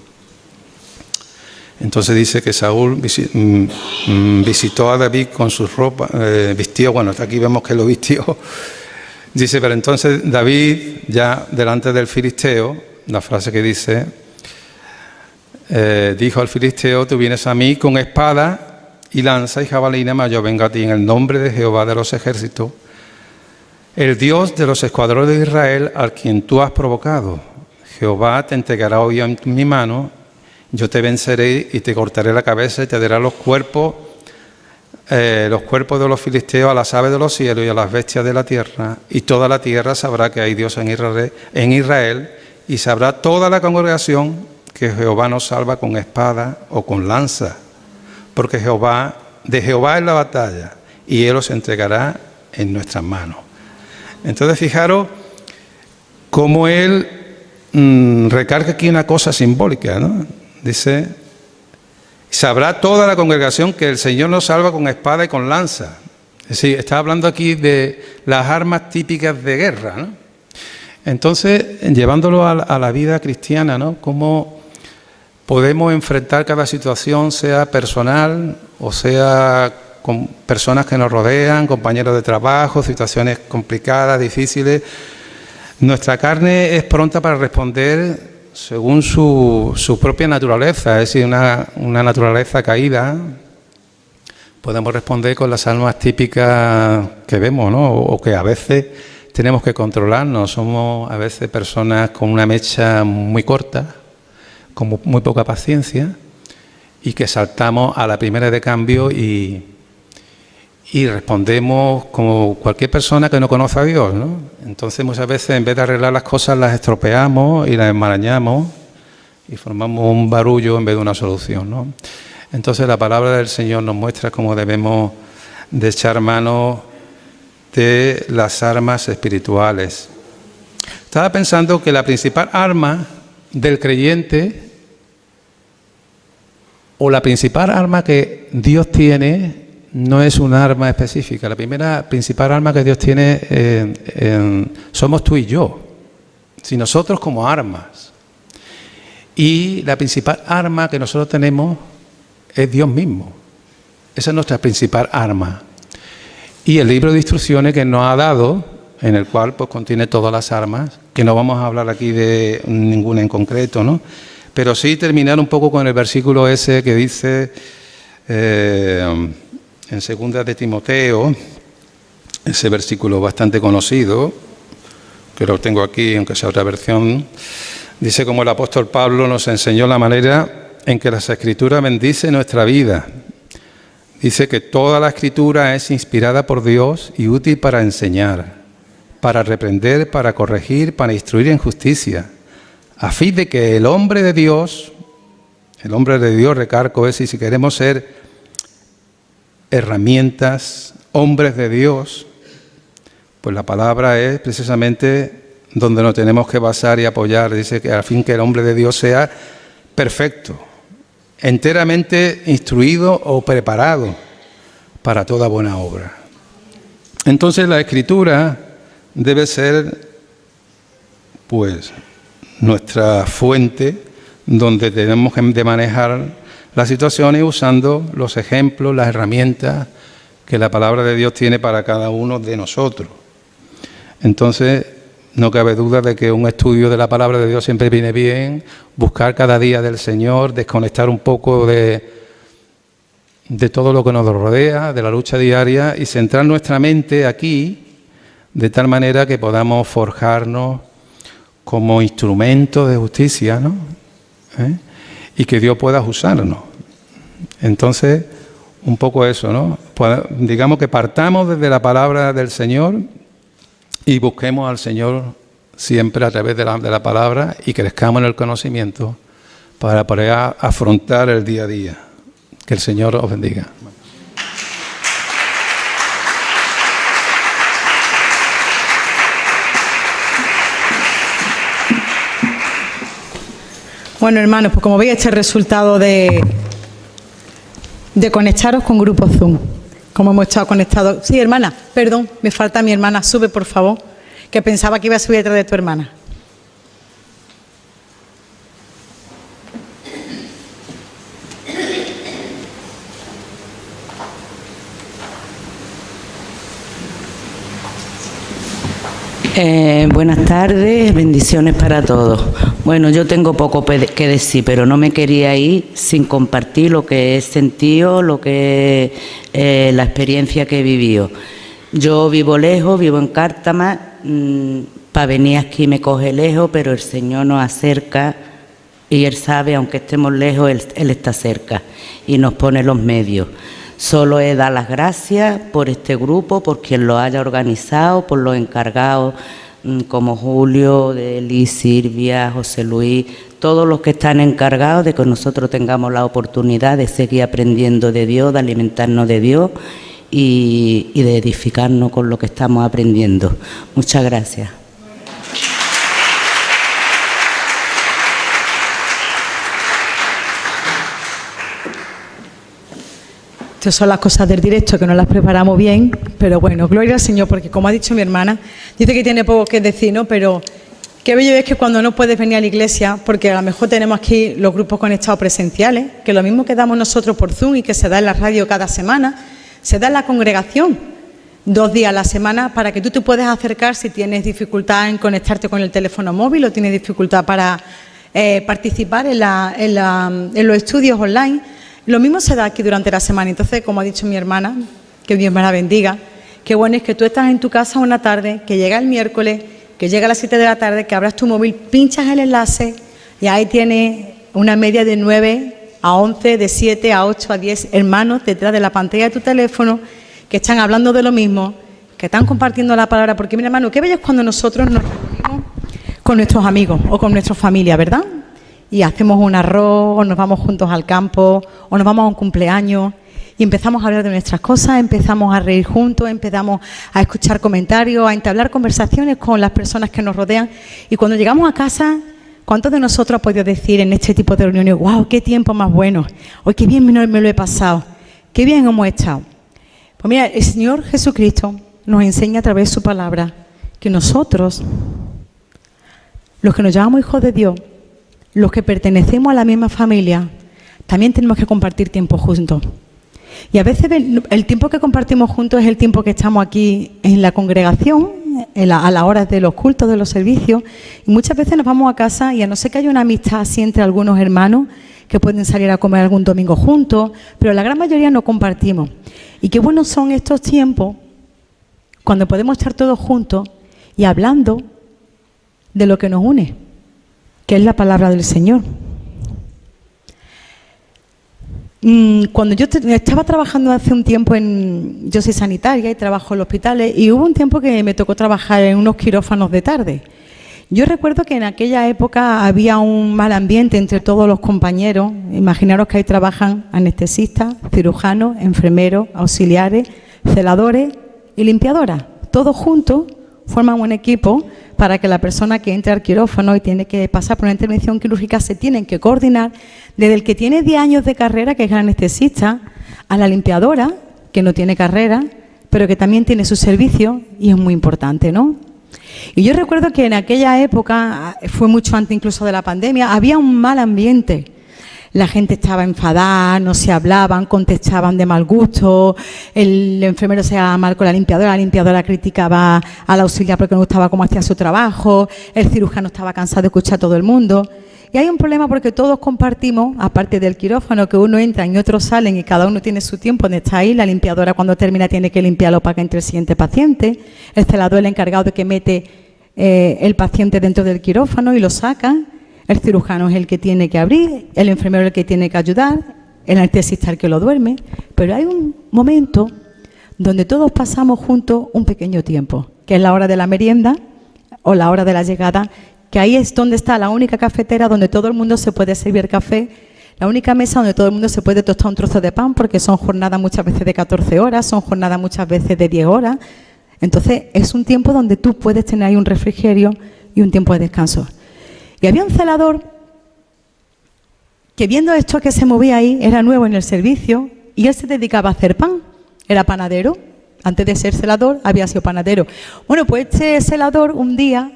Entonces dice que Saúl visitó a David con sus ropas, vistió, bueno, hasta aquí vemos que lo vistió. Dice, pero entonces David, ya delante del filisteo, la frase que dice, dijo al filisteo: tú vienes a mí con espada y lanza y jabalina, mas yo vengo a ti en el nombre de Jehová de los ejércitos, el Dios de los escuadrones de Israel, al quien tú has provocado. Jehová te entregará hoy en mi mano, yo te venceré y te cortaré la cabeza y te daré los cuerpos de los filisteos a las aves de los cielos y a las bestias de la tierra, y toda la tierra sabrá que hay Dios en Israel, y sabrá toda la congregación que Jehová nos salva con espada o con lanza, porque de Jehová es la batalla, y Él os entregará en nuestras manos. Entonces, fijaros cómo Él recarga aquí una cosa simbólica, ¿no? Dice, sabrá toda la congregación que el Señor nos salva con espada y con lanza. Es decir, está hablando aquí de las armas típicas de guerra, ¿no? Entonces, llevándolo a la vida cristiana, ¿no? Cómo podemos enfrentar cada situación, sea personal o sea con personas que nos rodean, compañeros de trabajo, situaciones complicadas, difíciles. Nuestra carne es pronta para responder según su propia naturaleza, es decir, una naturaleza caída, podemos responder con las almas típicas que vemos, ¿no? O que a veces tenemos que controlarnos. Somos a veces personas con una mecha muy corta, con muy poca paciencia, y que saltamos a la primera de cambio y respondemos como cualquier persona que no conoce a Dios, ¿no? Entonces muchas veces en vez de arreglar las cosas las estropeamos y las enmarañamos y formamos un barullo en vez de una solución, ¿no? Entonces la palabra del Señor nos muestra cómo debemos de echar mano de las armas espirituales. Estaba pensando que la principal arma del creyente, o la principal arma que Dios tiene, no es un arma específica. La principal arma que Dios tiene somos tú y yo, si nosotros como armas. Y la principal arma que nosotros tenemos es Dios mismo. Esa es nuestra principal arma. Y el libro de instrucciones que nos ha dado, en el cual pues contiene todas las armas, que no vamos a hablar aquí de ninguna en concreto, ¿no? Pero sí terminar un poco con el versículo ese que dice en 2 de Timoteo, ese versículo bastante conocido, que lo tengo aquí, aunque sea otra versión, dice: como el apóstol Pablo nos enseñó la manera en que las Escrituras bendicen nuestra vida. Dice que toda la Escritura es inspirada por Dios y útil para enseñar, para reprender, para corregir, para instruir en justicia, a fin de que el hombre de Dios, recargo es, y si queremos ser herramientas, hombres de Dios, pues la palabra es precisamente donde nos tenemos que basar y apoyar. Dice que al fin que el hombre de Dios sea perfecto, enteramente instruido o preparado para toda buena obra. Entonces la Escritura debe ser, pues, nuestra fuente donde tenemos de manejar las situaciones usando los ejemplos, las herramientas que la palabra de Dios tiene para cada uno de nosotros. Entonces, no cabe duda de que un estudio de la palabra de Dios siempre viene bien, buscar cada día del Señor, desconectar un poco de todo lo que nos rodea, de la lucha diaria, y centrar nuestra mente aquí, de tal manera que podamos forjarnos como instrumentos de justicia, ¿no? Y que Dios pueda usarnos. Entonces, un poco eso, ¿no? Pues, digamos que partamos desde la palabra del Señor y busquemos al Señor siempre a través de la palabra y crezcamos en el conocimiento para poder afrontar el día a día. Que el Señor os bendiga. Bueno, hermanos, pues como veis, este es el resultado de conectaros con Grupo Zoom. Como hemos estado conectados. Sí, hermana, perdón, me falta mi hermana. Sube, por favor, que pensaba que iba a subir detrás de tu hermana. Buenas tardes, bendiciones para todos. Bueno, yo tengo poco que decir, pero no me quería ir sin compartir lo que he sentido, lo que la experiencia que he vivido. Yo vivo lejos, vivo en Cártama, para venir aquí me coge lejos, pero el Señor nos acerca y Él sabe, aunque estemos lejos, Él está cerca y nos pone los medios. Solo he dado las gracias por este grupo, por quien lo haya organizado, por los encargados como Julio, Deli, Silvia, José Luis, todos los que están encargados de que nosotros tengamos la oportunidad de seguir aprendiendo de Dios, de alimentarnos de Dios y de edificarnos con lo que estamos aprendiendo. Muchas gracias. Estas son las cosas del directo que no las preparamos bien, pero bueno, gloria al Señor, porque como ha dicho mi hermana, dice que tiene poco que decir, ¿no? Pero qué bello es que cuando no puedes venir a la iglesia, porque a lo mejor tenemos aquí los grupos conectados presenciales, que lo mismo que damos nosotros por Zoom y que se da en la radio cada semana, se da en la congregación 2 días a la semana para que tú te puedas acercar si tienes dificultad en conectarte con el teléfono móvil o tienes dificultad para participar en los estudios online. Lo mismo se da aquí durante la semana. Entonces, como ha dicho mi hermana, que Dios me la bendiga, qué bueno es que tú estás en tu casa una tarde, que llega el miércoles, que llega a las 7 de la tarde, que abras tu móvil, pinchas el enlace y ahí tienes una media de 9 a 11, de 7 a 8 a 10 hermanos detrás de la pantalla de tu teléfono que están hablando de lo mismo, que están compartiendo la palabra. Porque, mira, hermano, qué bello es cuando nosotros nos reunimos con nuestros amigos o con nuestra familia, ¿verdad? Y hacemos un arroz, o nos vamos juntos al campo, o nos vamos a un cumpleaños y empezamos a hablar de nuestras cosas, empezamos a reír juntos, empezamos a escuchar comentarios, a entablar conversaciones con las personas que nos rodean. Y cuando llegamos a casa, ¿cuántos de nosotros ha podido decir en este tipo de reuniones, wow, qué tiempo más bueno, hoy qué bien me lo he pasado, qué bien hemos estado? Pues mira, el Señor Jesucristo nos enseña a través de su palabra que nosotros, los que nos llamamos hijos de Dios, los que pertenecemos a la misma familia, también tenemos que compartir tiempo juntos. Y a veces el tiempo que compartimos juntos es el tiempo que estamos aquí en la congregación, a las horas de los cultos, de los servicios, y muchas veces nos vamos a casa y a no ser que haya una amistad así entre algunos hermanos que pueden salir a comer algún domingo juntos, pero la gran mayoría no compartimos. Y qué buenos son estos tiempos cuando podemos estar todos juntos y hablando de lo que nos une, que es la palabra del Señor. Cuando yo estaba trabajando hace un tiempo yo soy sanitaria y trabajo en los hospitales, y hubo un tiempo que me tocó trabajar en unos quirófanos de tarde. Yo recuerdo que en aquella época había un mal ambiente entre todos los compañeros. Imaginaros que ahí trabajan anestesistas, cirujanos, enfermeros, auxiliares, celadores y limpiadoras. Todos juntos forman un equipo para que la persona que entre al quirófano y tiene que pasar por una intervención quirúrgica se tienen que coordinar desde el que tiene 10 años de carrera, que es el anestesista, a la limpiadora, que no tiene carrera, pero que también tiene su servicio y es muy importante, ¿no? Y yo recuerdo que en aquella época, fue mucho antes incluso de la pandemia, había un mal ambiente. La gente estaba enfadada, no se hablaban, contestaban de mal gusto, el enfermero se llevaba mal con la limpiadora criticaba al auxiliar porque no gustaba cómo hacía su trabajo, el cirujano estaba cansado de escuchar a todo el mundo. Y hay un problema porque todos compartimos, aparte del quirófano, que uno entra y otros salen y cada uno tiene su tiempo donde está ahí. La limpiadora cuando termina tiene que limpiarlo para que entre el siguiente paciente. El celador es el encargado de que mete el paciente dentro del quirófano y lo saca. El cirujano es el que tiene que abrir, el enfermero es el que tiene que ayudar, el anestesista es el que lo duerme. Pero hay un momento donde todos pasamos juntos un pequeño tiempo, que es la hora de la merienda o la hora de la llegada, que ahí es donde está la única cafetera donde todo el mundo se puede servir café, la única mesa donde todo el mundo se puede tostar un trozo de pan, porque son jornadas muchas veces de 14 horas, son jornadas muchas veces de 10 horas. Entonces es un tiempo donde tú puedes tener ahí un refrigerio y un tiempo de descanso. Y había un celador que, viendo esto que se movía ahí, era nuevo en el servicio y él se dedicaba a hacer pan, era panadero. Antes de ser celador había sido panadero. Bueno, pues este celador un día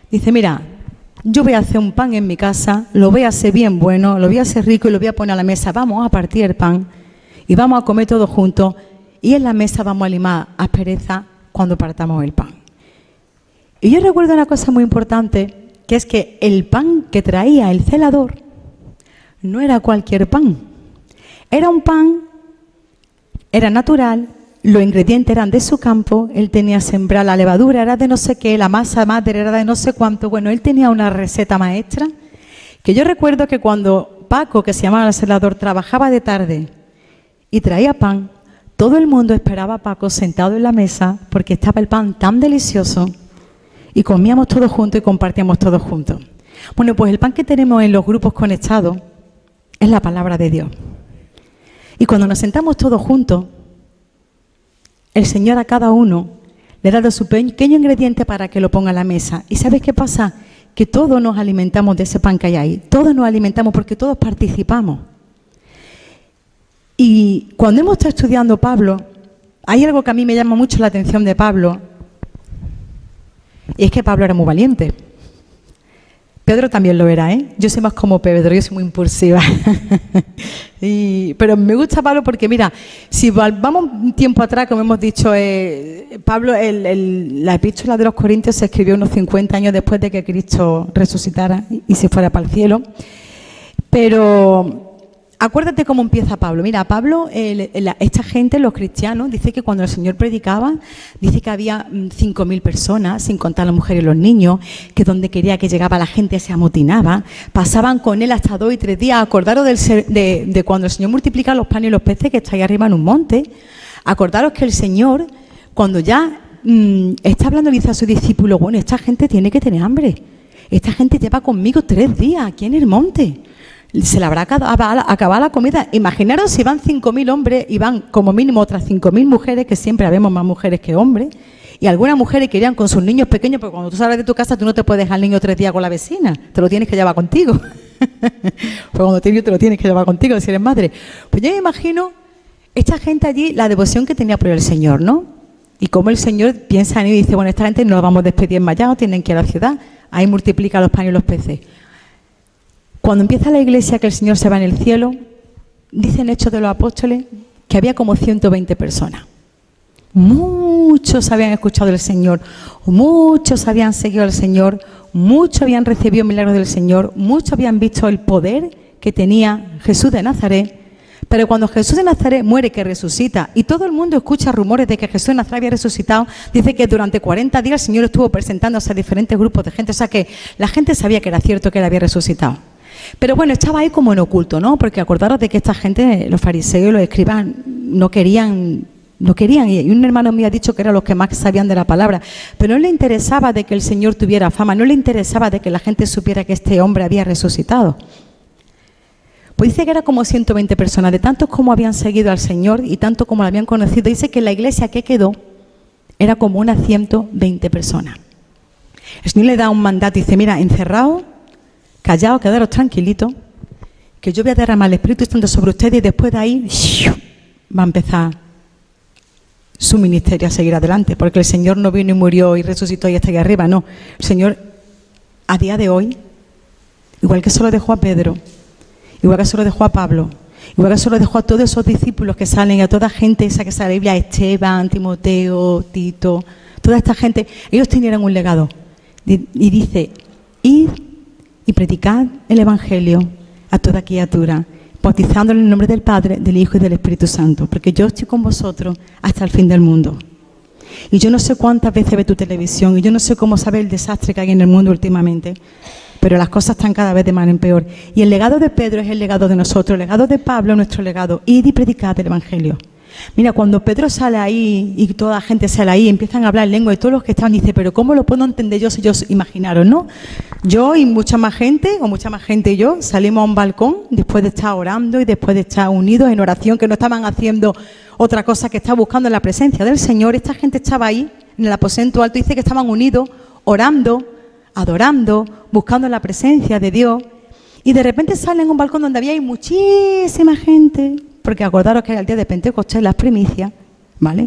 dice, mira, yo voy a hacer un pan en mi casa, lo voy a hacer bien bueno, lo voy a hacer rico y lo voy a poner a la mesa. Vamos a partir el pan y vamos a comer todos juntos y en la mesa vamos a limar aspereza cuando partamos el pan. Y yo recuerdo una cosa muy importante, que es que el pan que traía el celador no era cualquier pan. Era un pan, era natural, los ingredientes eran de su campo, él tenía sembrada la levadura, era de no sé qué, la masa madre era de no sé cuánto. Bueno, él tenía una receta maestra, que yo recuerdo que cuando Paco, que se llamaba el celador, trabajaba de tarde y traía pan, todo el mundo esperaba a Paco sentado en la mesa porque estaba el pan tan delicioso y comíamos todos juntos y compartíamos todos juntos. Bueno, pues el pan que tenemos en los grupos conectados es la palabra de Dios. Y cuando nos sentamos todos juntos, el Señor a cada uno le ha dado su pequeño ingrediente para que lo ponga en la mesa. ¿Y sabes qué pasa? Que todos nos alimentamos de ese pan que hay ahí. Todos nos alimentamos porque todos participamos. Y cuando hemos estado estudiando Pablo, hay algo que a mí me llama mucho la atención de Pablo, y es que Pablo era muy valiente. Pedro también lo era, ¿eh? Yo soy más como Pedro, yo soy muy impulsiva. Pero me gusta Pablo porque, mira, si vamos un tiempo atrás, como hemos dicho, Pablo, la epístola de los Corintios se escribió unos 50 años después de que Cristo resucitara y se fuera para el cielo. Pero acuérdate cómo empieza Pablo. Mira, Pablo, esta gente, los cristianos, dice que cuando el Señor predicaba, dice que había 5.000 personas, sin contar las mujeres y los niños, que donde quería que llegaba la gente se amotinaba, pasaban con él hasta 2 y 3 días. Acordaros de cuando el Señor multiplica los panes y los peces, que está ahí arriba en un monte. Acordaros que el Señor, cuando ya está hablando, dice a sus discípulos, bueno, esta gente tiene que tener hambre. Esta gente lleva conmigo 3 días aquí en el monte. Se le habrá acabado la comida. Imaginaros si van 5.000 hombres y van como mínimo otras 5.000 mujeres, que siempre habemos más mujeres que hombres, y algunas mujeres que irían con sus niños pequeños, porque cuando tú sales de tu casa tú no te puedes dejar al niño 3 días con la vecina, te lo tienes que llevar contigo. Pues cuando tienes niño te lo tienes que llevar contigo si eres madre. Pues yo me imagino esta gente allí, la devoción que tenía por el Señor, ¿no? Y cómo el Señor piensa en él y dice, bueno, esta gente no la vamos a despedir en Mayao, tienen que ir a la ciudad, ahí multiplica los panes y los peces. Cuando empieza la iglesia, que el Señor se va en el cielo, dicen Hechos de los Apóstoles que había como 120 personas. Muchos habían escuchado del Señor, muchos habían seguido al Señor, muchos habían recibido milagros del Señor, muchos habían visto el poder que tenía Jesús de Nazaret. Pero cuando Jesús de Nazaret muere, que resucita, y todo el mundo escucha rumores de que Jesús de Nazaret había resucitado, dice que durante 40 días el Señor estuvo presentándose a diferentes grupos de gente, o sea que la gente sabía que era cierto que él había resucitado. Pero bueno, estaba ahí como en oculto, ¿no? Porque acordaros de que esta gente, los fariseos y los escribas, no querían, y un hermano mío ha dicho que eran los que más sabían de la palabra, pero no le interesaba de que el Señor tuviera fama, no le interesaba de que la gente supiera que este hombre había resucitado. Pues dice que era como 120 personas, de tantos como habían seguido al Señor y tanto como lo habían conocido. Dice que la iglesia que quedó era como unas 120 personas. El Señor le da un mandato y dice, mira, encerraos, callaos, quedaros tranquilitos, que yo voy a derramar el Espíritu Santo sobre ustedes y después de ahí va a empezar su ministerio a seguir adelante, porque el Señor no vino y murió y resucitó y está ahí arriba, no. El Señor, a día de hoy, igual que se lo dejó a Pedro, igual que se lo dejó a Pablo, igual que se lo dejó a todos esos discípulos que salen, a toda gente esa que sale en la Biblia, Esteban, Timoteo, Tito, toda esta gente, ellos tenían un legado. Y dice, id y predicad el Evangelio a toda criatura, bautizándolo en el nombre del Padre, del Hijo y del Espíritu Santo, porque yo estoy con vosotros hasta el fin del mundo. Y yo no sé cuántas veces ves tu televisión, y yo no sé cómo sabes el desastre que hay en el mundo últimamente, pero las cosas están cada vez de mal en peor. Y el legado de Pedro es el legado de nosotros, el legado de Pablo es nuestro legado. Id y predicad el Evangelio. Mira, cuando Pedro sale ahí y toda la gente sale ahí, empiezan a hablar lengua y todos los que estaban dicen, pero ¿cómo lo puedo entender yo si yo imaginaron, no? Yo y mucha más gente y yo salimos a un balcón después de estar orando y después de estar unidos en oración, que no estaban haciendo otra cosa que estar buscando la presencia del Señor. Esta gente estaba ahí en el aposento alto, dice que estaban unidos, orando, adorando, buscando la presencia de Dios, y de repente salen a un balcón donde había muchísima gente, porque acordaros que era el día de Pentecostés, las primicias, ¿vale?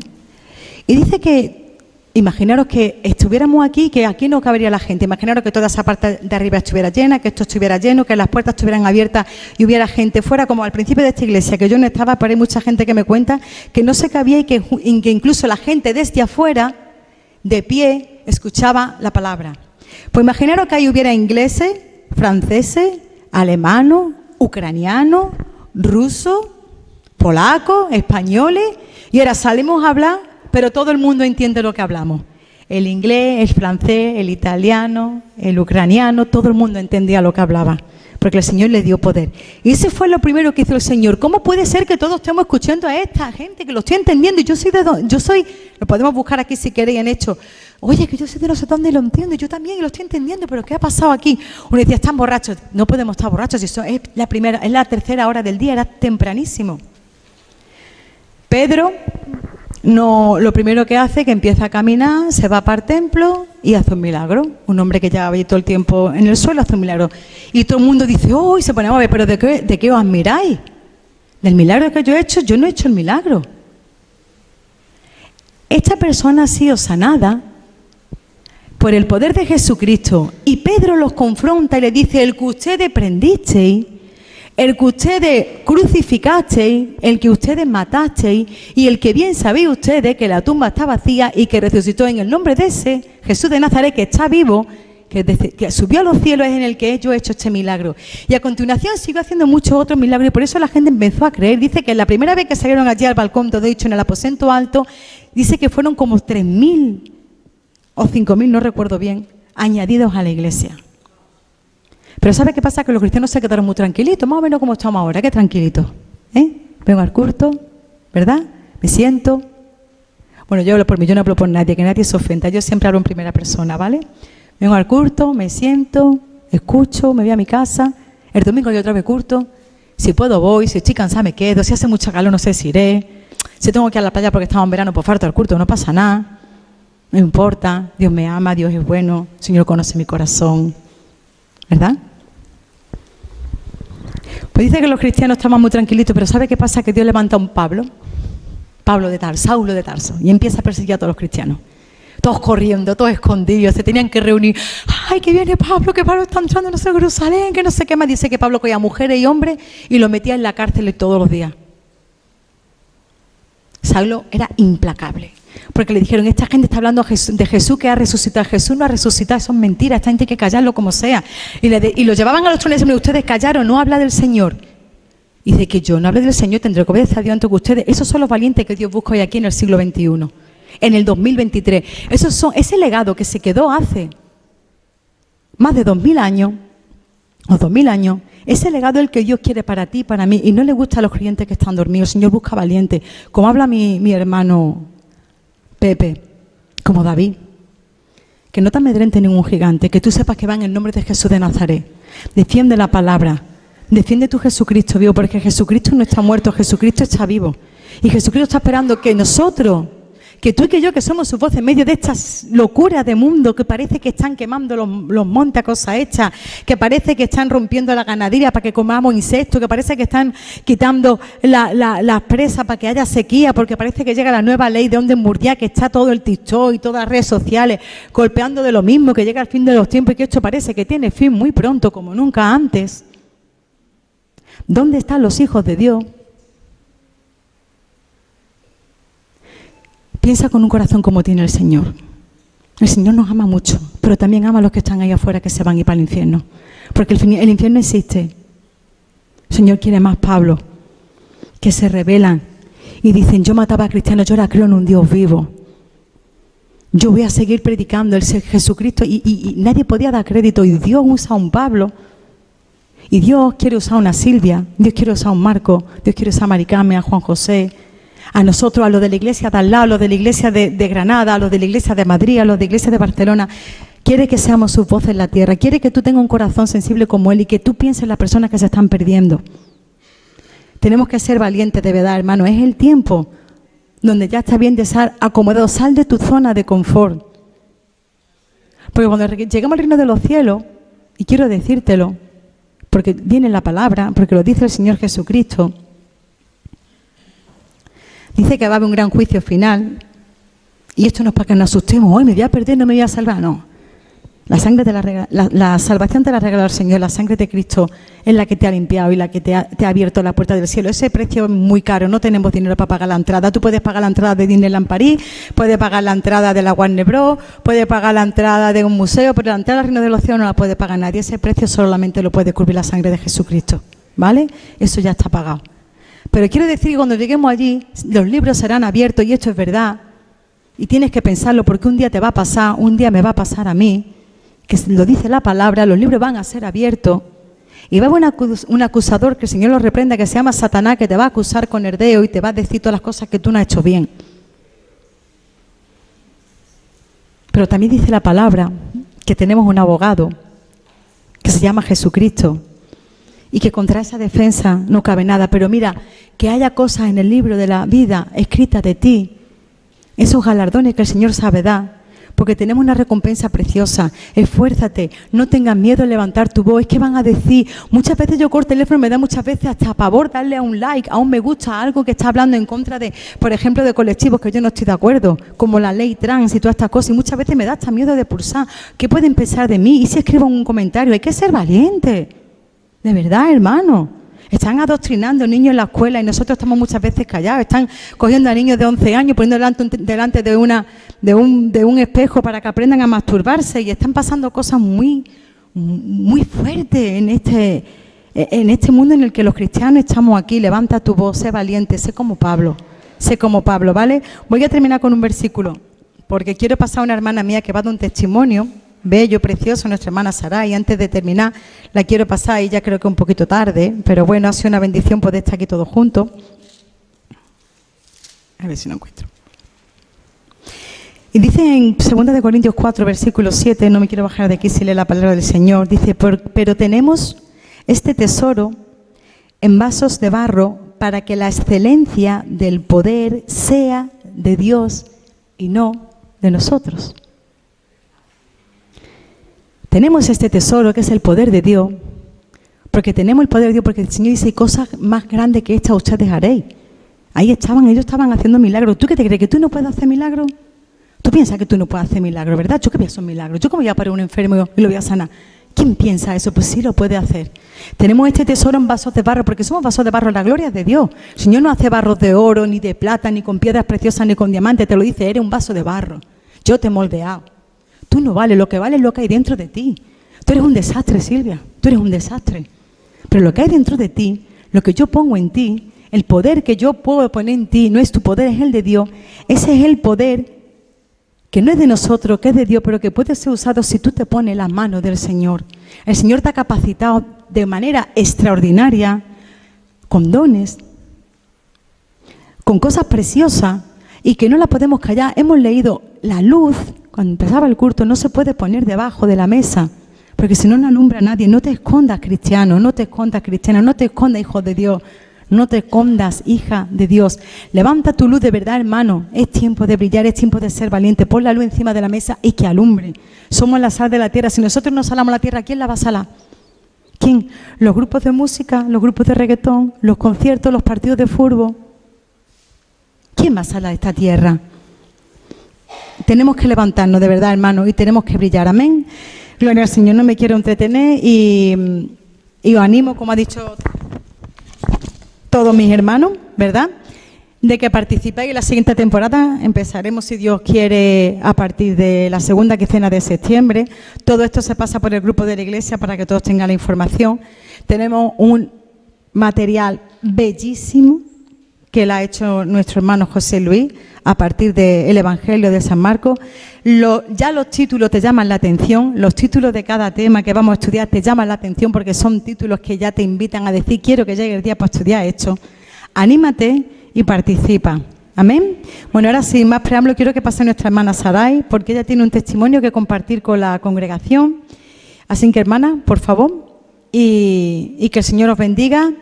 Y dice que, imaginaros que estuviéramos aquí, que aquí no cabería la gente, imaginaros que toda esa parte de arriba estuviera llena, que esto estuviera lleno, que las puertas estuvieran abiertas y hubiera gente fuera, como al principio de esta iglesia, que yo no estaba, pero hay mucha gente que me cuenta que no se cabía y que incluso la gente desde afuera, de pie, escuchaba la palabra. Pues imaginaros que ahí hubiera ingleses, franceses, alemanos, ucranianos, rusos, polacos, españoles, y ahora salimos a hablar, pero todo el mundo entiende lo que hablamos. El inglés, el francés, el italiano, el ucraniano, todo el mundo entendía lo que hablaba, porque el Señor le dio poder. Y ese fue lo primero que hizo el Señor. ¿Cómo puede ser que todos estemos escuchando a esta gente, que lo estoy entendiendo? Y yo soy, lo podemos buscar aquí si queréis en Hechos. Oye, que yo soy de no sé dónde y lo entiendo, y yo también y lo estoy entendiendo, pero ¿qué ha pasado aquí? Uno decía, están borrachos. No podemos estar borrachos, eso es la tercera hora del día, era tempranísimo. Pedro, lo primero que hace es que empieza a caminar, se va para el templo y hace un milagro. Un hombre que llevaba todo el tiempo en el suelo hace un milagro. Y todo el mundo dice, y se pone a ver, pero ¿de qué os admiráis? ¿Del milagro que yo he hecho? Yo no he hecho el milagro. Esta persona ha sido sanada por el poder de Jesucristo, y Pedro los confronta y le dice, el que ustedes prendisteis, el que ustedes crucificasteis, el que ustedes matasteis, y el que bien sabéis ustedes que la tumba está vacía y que resucitó en el nombre de ese Jesús de Nazaret, que está vivo, que subió a los cielos, es en el que yo he hecho este milagro. Y a continuación sigo haciendo muchos otros milagros y por eso la gente empezó a creer. Dice que la primera vez que salieron allí al balcón, todo dicho, en el aposento alto, dice que fueron como 3.000 o 5.000, no recuerdo bien, añadidos a la iglesia. Pero ¿sabe qué pasa? Que los cristianos se quedaron muy tranquilitos, más o menos como estamos ahora, que tranquilitos. Vengo al culto, ¿verdad? Me siento. Bueno, yo hablo por mí, yo no hablo por nadie, que nadie se ofenda. Yo siempre hablo en primera persona, ¿vale? Vengo al culto, me siento, escucho, me voy a mi casa. El domingo hay otra vez culto. Si puedo voy, si estoy cansada me quedo. Si hace mucha calor no sé si iré. Si tengo que ir a la playa porque estamos en verano, pues falta el culto, no pasa nada. No importa, Dios me ama, Dios es bueno, el Señor conoce mi corazón. ¿Verdad? Pues dice que los cristianos estaban muy tranquilitos, pero ¿sabe qué pasa? Que Dios levanta a un Pablo de Tarso, Saulo de Tarso, y empieza a perseguir a todos los cristianos. Todos corriendo, todos escondidos, se tenían que reunir. ¡Ay, que viene Pablo, que Pablo está entrando no sé Jerusalén, que no sé qué más! Dice que Pablo cogía mujeres y hombres y los metía en la cárcel todos los días. Saulo era implacable, porque le dijeron, esta gente está hablando de Jesús que ha resucitado. Jesús no ha resucitado, son mentiras, esta gente hay que callarlo como sea. Y lo llevaban a los tronos y decían, ustedes callaron, no habla del Señor. Y dice que yo no hable del Señor, tendré que obedecer a Dios antes que ustedes. Esos son los valientes que Dios busca hoy aquí en el siglo XXI, en el 2023. Ese legado que se quedó hace más de 2.000 años, o 2.000 años, ese legado es el que Dios quiere para ti y para mí. Y no le gusta a los creyentes que están dormidos. El Señor busca valientes. Como habla mi hermano Pepe, como David. Que no te amedrente ningún gigante, que tú sepas que va en el nombre de Jesús de Nazaret. Defiende la palabra. Defiende tu Jesucristo vivo, porque Jesucristo no está muerto, Jesucristo está vivo. Y Jesucristo está esperando que nosotros, que tú y que yo, que somos su voz en medio de estas locuras de mundo, que parece que están quemando los montes a cosas hechas, que parece que están rompiendo la ganadería para que comamos insectos, que parece que están quitando las presas para que haya sequía, porque parece que llega la nueva ley de Ondenburgia, que está todo el TikTok y todas las redes sociales golpeando de lo mismo, que llega el fin de los tiempos y que esto parece que tiene fin muy pronto, como nunca antes. ¿Dónde están los hijos de Dios? Piensa con un corazón como tiene el Señor. El Señor nos ama mucho, pero también ama a los que están ahí afuera que se van a ir para el infierno. Porque el infierno existe. El Señor quiere más Pablo, que se rebelan y dicen, yo mataba a cristianos, yo ahora creo en un Dios vivo. Yo voy a seguir predicando el Jesucristo y nadie podía dar crédito. Y Dios usa a un Pablo. Y Dios quiere usar a una Silvia, Dios quiere usar a un Marco, Dios quiere usar a Maricame, a Juan José, a nosotros, a los de la iglesia de al lado, a los de la iglesia de Granada, a los de la iglesia de Madrid, a los de la iglesia de Barcelona. Quiere que seamos sus voces en la tierra, quiere que tú tengas un corazón sensible como Él y que tú pienses en las personas que se están perdiendo. Tenemos que ser valientes de verdad, hermano. Es el tiempo donde ya está bien de estar acomodado. Sal de tu zona de confort. Porque cuando lleguemos al reino de los cielos, y quiero decírtelo, porque viene la palabra, porque lo dice el Señor Jesucristo. Dice que va a haber un gran juicio final. Y esto no es para que nos asustemos. Hoy me voy a perder, no me voy a salvar. No. La salvación te la ha regalado el Señor. La sangre de Cristo es la que te ha limpiado y la que te ha abierto la puerta del cielo. Ese precio es muy caro. No tenemos dinero para pagar la entrada. Tú puedes pagar la entrada de Disneyland París, puedes pagar la entrada de la Warner Bros., puedes pagar la entrada de un museo, pero la entrada al reino de los cielos no la puede pagar nadie. Ese precio solamente lo puede cubrir la sangre de Jesucristo. ¿Vale? Eso ya está pagado. Pero quiero decir que cuando lleguemos allí, los libros serán abiertos y esto es verdad. Y tienes que pensarlo porque un día te va a pasar, un día me va a pasar a mí. Que lo dice la palabra, los libros van a ser abiertos y va a haber un acusador, que el Señor lo reprenda, que se llama Satanás, que te va a acusar con herdeo y te va a decir todas las cosas que tú no has hecho bien. Pero también dice la palabra que tenemos un abogado que se llama Jesucristo y que contra esa defensa no cabe nada. Pero mira, que haya cosas en el libro de la vida escritas de ti, esos galardones que el Señor sabe dar, porque tenemos una recompensa preciosa. Esfuérzate, no tengas miedo en levantar tu voz. Es que van a decir, muchas veces yo corto el teléfono, me da muchas veces hasta pavor darle a un like, a un me gusta, a algo que está hablando en contra de, por ejemplo, de colectivos que yo no estoy de acuerdo, como la ley trans y todas estas cosas, y muchas veces me da hasta miedo de pulsar. ¿Qué pueden pensar de mí? Y si escribo un comentario, hay que ser valiente, de verdad, hermano. Están adoctrinando niños en la escuela y nosotros estamos muchas veces callados. Están cogiendo a niños de 11 años, poniendo delante de un espejo para que aprendan a masturbarse, y están pasando cosas muy fuertes en este mundo en el que los cristianos estamos aquí. Levanta tu voz, sé valiente, sé como Pablo, ¿vale? Voy a terminar con un versículo, porque quiero pasar a una hermana mía que va a dar un testimonio bello, precioso, nuestra hermana Sara, y antes de terminar la quiero pasar, y ya creo que un poquito tarde, pero bueno, ha sido una bendición poder estar aquí todos juntos. A ver si lo encuentro. Y dice en 2 Corintios 4, versículo 7, no me quiero bajar de aquí si lee la palabra del Señor, dice, pero tenemos este tesoro en vasos de barro para que la excelencia del poder sea de Dios y no de nosotros. Tenemos este tesoro que es el poder de Dios, porque tenemos el poder de Dios, porque el Señor dice, cosas más grandes que estas ustedes haréis. Ahí ellos estaban haciendo milagros. ¿Tú qué te crees? ¿Que tú no puedes hacer milagros? Tú piensas que tú no puedes hacer milagros, ¿verdad? Yo que voy a hacer un milagro. Yo como voy a parar a un enfermo y lo voy a sanar. ¿Quién piensa eso? Pues sí lo puede hacer. Tenemos este tesoro en vasos de barro, porque somos vasos de barro, la gloria es de Dios. El Señor no hace barros de oro, ni de plata, ni con piedras preciosas, ni con diamantes. Te lo dice, eres un vaso de barro. Yo te he moldeado. Tú no vales, lo que vale es lo que hay dentro de ti. Tú eres un desastre, Silvia, tú eres un desastre. Pero lo que hay dentro de ti, lo que yo pongo en ti, el poder que yo puedo poner en ti, no es tu poder, es el de Dios. Ese es el poder que no es de nosotros, que es de Dios, pero que puede ser usado si tú te pones las manos del Señor. El Señor te ha capacitado de manera extraordinaria, con dones, con cosas preciosas, y que no las podemos callar. Hemos leído la luz. Cuando empezaba el culto, no se puede poner debajo de la mesa, porque si no, no alumbra a nadie. No te escondas, cristiano, no te escondas, cristiana, no te escondas, hijo de Dios, no te escondas, hija de Dios. Levanta tu luz de verdad, hermano. Es tiempo de brillar, es tiempo de ser valiente. Pon la luz encima de la mesa y que alumbre. Somos la sal de la tierra. Si nosotros no salamos la tierra, ¿quién la va a salar? ¿Quién? Los grupos de música, los grupos de reggaetón, los conciertos, los partidos de fútbol. ¿Quién va a salar esta tierra? Tenemos que levantarnos de verdad, hermano, y tenemos que brillar. Amén. Gloria al Señor. No me quiero entretener y os animo, como ha dicho todos mis hermanos, ¿verdad?, de que participéis en la siguiente temporada. Empezaremos, si Dios quiere, a partir de la segunda quincena de septiembre. Todo esto se pasa por el grupo de la iglesia para que todos tengan la información. Tenemos un material bellísimo que lo ha hecho nuestro hermano José Luis a partir del Evangelio de San Marcos. Ya los títulos te llaman la atención, los títulos de cada tema que vamos a estudiar te llaman la atención, porque son títulos que ya te invitan a decir, quiero que llegue el día para estudiar esto. Anímate y participa. Amén. Bueno, ahora sin más preámbulo quiero que pase nuestra hermana Saray, porque ella tiene un testimonio que compartir con la congregación. Así que, hermana, por favor, y que el Señor os bendiga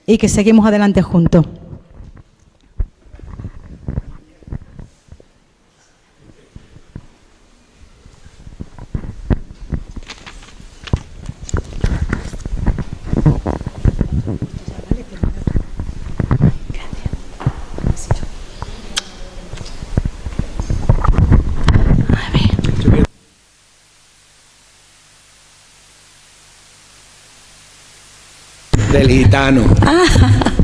y que seguimos adelante juntos. Del gitano.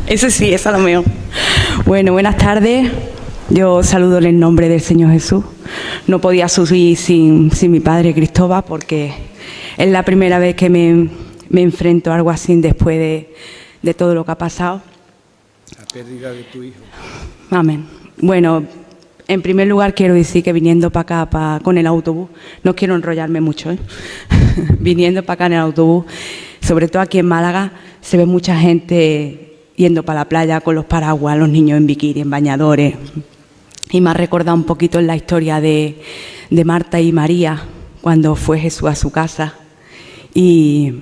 Ese sí, esa es lo mío. Bueno, buenas tardes. Yo saludo en el nombre del Señor Jesús. No podía subir sin mi padre Cristóbal, porque es la primera vez que me enfrento a algo así después de todo lo que ha pasado. La pérdida de tu hijo. Amén. Bueno, en primer lugar quiero decir que viniendo para acá con el autobús, no quiero enrollarme mucho, viniendo para acá en el autobús, sobre todo aquí en Málaga, se ve mucha gente yendo para la playa con los paraguas, los niños en bikini, en bañadores. Y me ha recordado un poquito en la historia de Marta y María, cuando fue Jesús a su casa. Y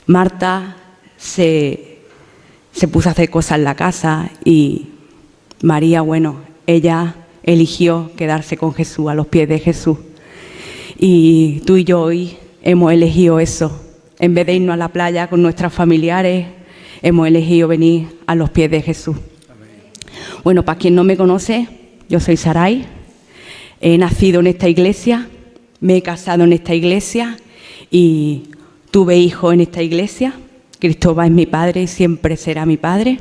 Marta se puso a hacer cosas en la casa y María, bueno, ella eligió quedarse con Jesús, a los pies de Jesús. Y tú y yo hoy hemos elegido eso. En vez de irnos a la playa con nuestros familiares, hemos elegido venir a los pies de Jesús. Bueno, para quien no me conoce, yo soy Saray, he nacido en esta iglesia, me he casado en esta iglesia y tuve hijos en esta iglesia. Cristóbal es mi padre y siempre será mi padre.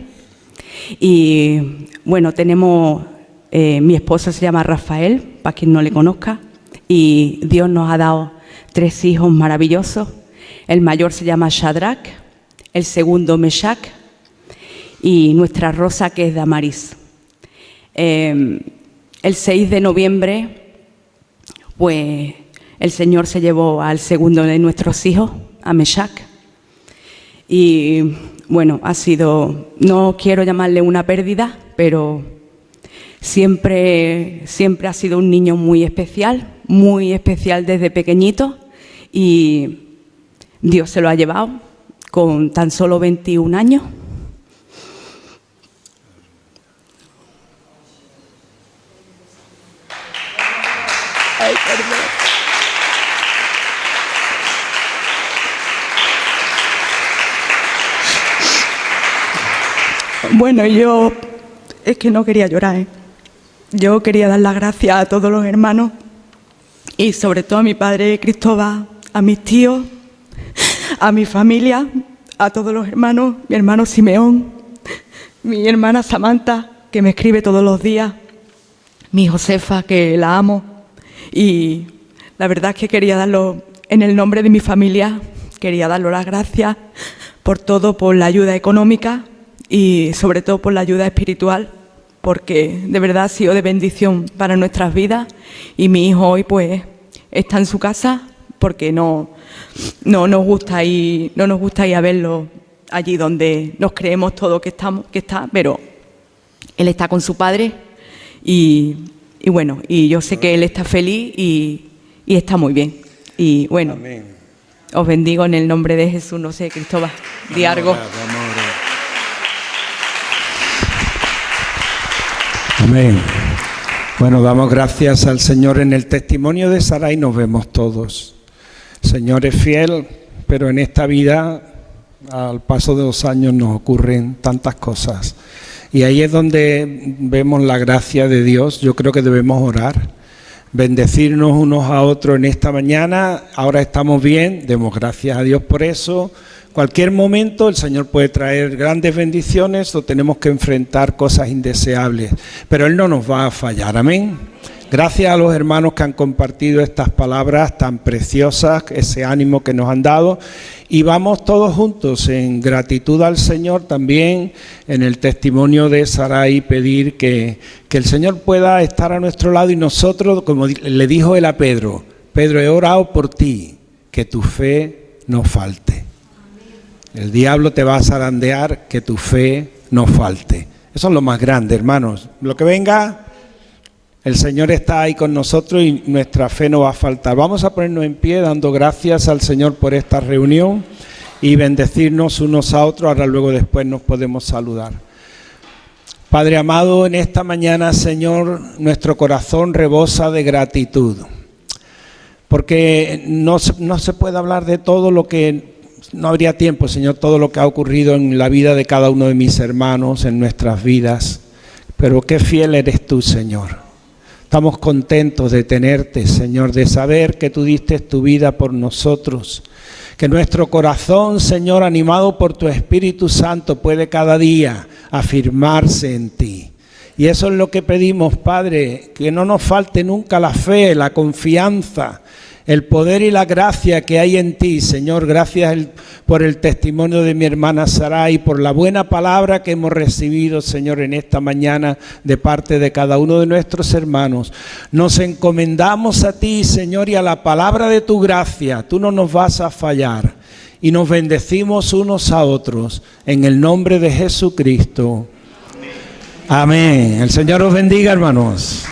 Y bueno, tenemos, mi esposo se llama Rafael, para quien no le conozca, y Dios nos ha dado 3 hijos maravillosos. El mayor se llama Shadrach, el segundo Meshach y nuestra Rosa, que es Damaris. El 6 de noviembre, pues el Señor se llevó al segundo de nuestros hijos, a Meshach. Y bueno, ha sido, no quiero llamarle una pérdida, pero siempre ha sido un niño muy especial desde pequeñito, y Dios se lo ha llevado con tan solo 21 años. Ay, perdón. Bueno, yo es que no quería llorar, ¿eh? Yo quería dar las gracias a todos los hermanos y sobre todo a mi padre Cristóbal, a mis tíos, a mi familia, a todos los hermanos, mi hermano Simeón, mi hermana Samantha, que me escribe todos los días, mi Josefa, que la amo, y la verdad es que quería darlo en el nombre de mi familia, quería darle las gracias por todo, por la ayuda económica y sobre todo por la ayuda espiritual, porque de verdad ha sido de bendición para nuestras vidas, y mi hijo hoy pues está en su casa porque no nos gusta ir a verlo allí donde nos creemos todos que está, pero él está con su padre y bueno, y yo sé que él está feliz y está muy bien. Y bueno, amén. Os bendigo en el nombre de Jesús. No sé, Cristóbal, di algo. Amén. Bueno, damos gracias al Señor. En el testimonio de Sarai nos vemos todos. El Señor es fiel, pero en esta vida, al paso de los años, nos ocurren tantas cosas. Y ahí es donde vemos la gracia de Dios. Yo creo que debemos orar, bendecirnos unos a otros en esta mañana. Ahora estamos bien, demos gracias a Dios por eso. Cualquier momento el Señor puede traer grandes bendiciones o tenemos que enfrentar cosas indeseables, pero Él no nos va a fallar, amén. Gracias a los hermanos que han compartido estas palabras tan preciosas, ese ánimo que nos han dado, y vamos todos juntos en gratitud al Señor también en el testimonio de Sarai, pedir que el Señor pueda estar a nuestro lado y nosotros, como le dijo él a Pedro, Pedro, he orado por ti, que tu fe no falte. El diablo te va a zarandear, que tu fe no falte. Eso es lo más grande, hermanos. Lo que venga, el Señor está ahí con nosotros y nuestra fe no va a faltar. Vamos a ponernos en pie dando gracias al Señor por esta reunión y bendecirnos unos a otros. Ahora luego después nos podemos saludar. Padre amado, en esta mañana, Señor, nuestro corazón rebosa de gratitud. Porque no se puede hablar de todo lo que... No habría tiempo, Señor, todo lo que ha ocurrido en la vida de cada uno de mis hermanos, en nuestras vidas. Pero qué fiel eres tú, Señor. Estamos contentos de tenerte, Señor, de saber que tú diste tu vida por nosotros. Que nuestro corazón, Señor, animado por tu Espíritu Santo, puede cada día afirmarse en ti. Y eso es lo que pedimos, Padre, que no nos falte nunca la fe, la confianza, el poder y la gracia que hay en ti, Señor. Gracias por el testimonio de mi hermana Sarai, por la buena palabra que hemos recibido, Señor, en esta mañana de parte de cada uno de nuestros hermanos. Nos encomendamos a ti, Señor, y a la palabra de tu gracia. Tú no nos vas a fallar. Y nos bendecimos unos a otros en el nombre de Jesucristo. Amén. El Señor os bendiga, hermanos.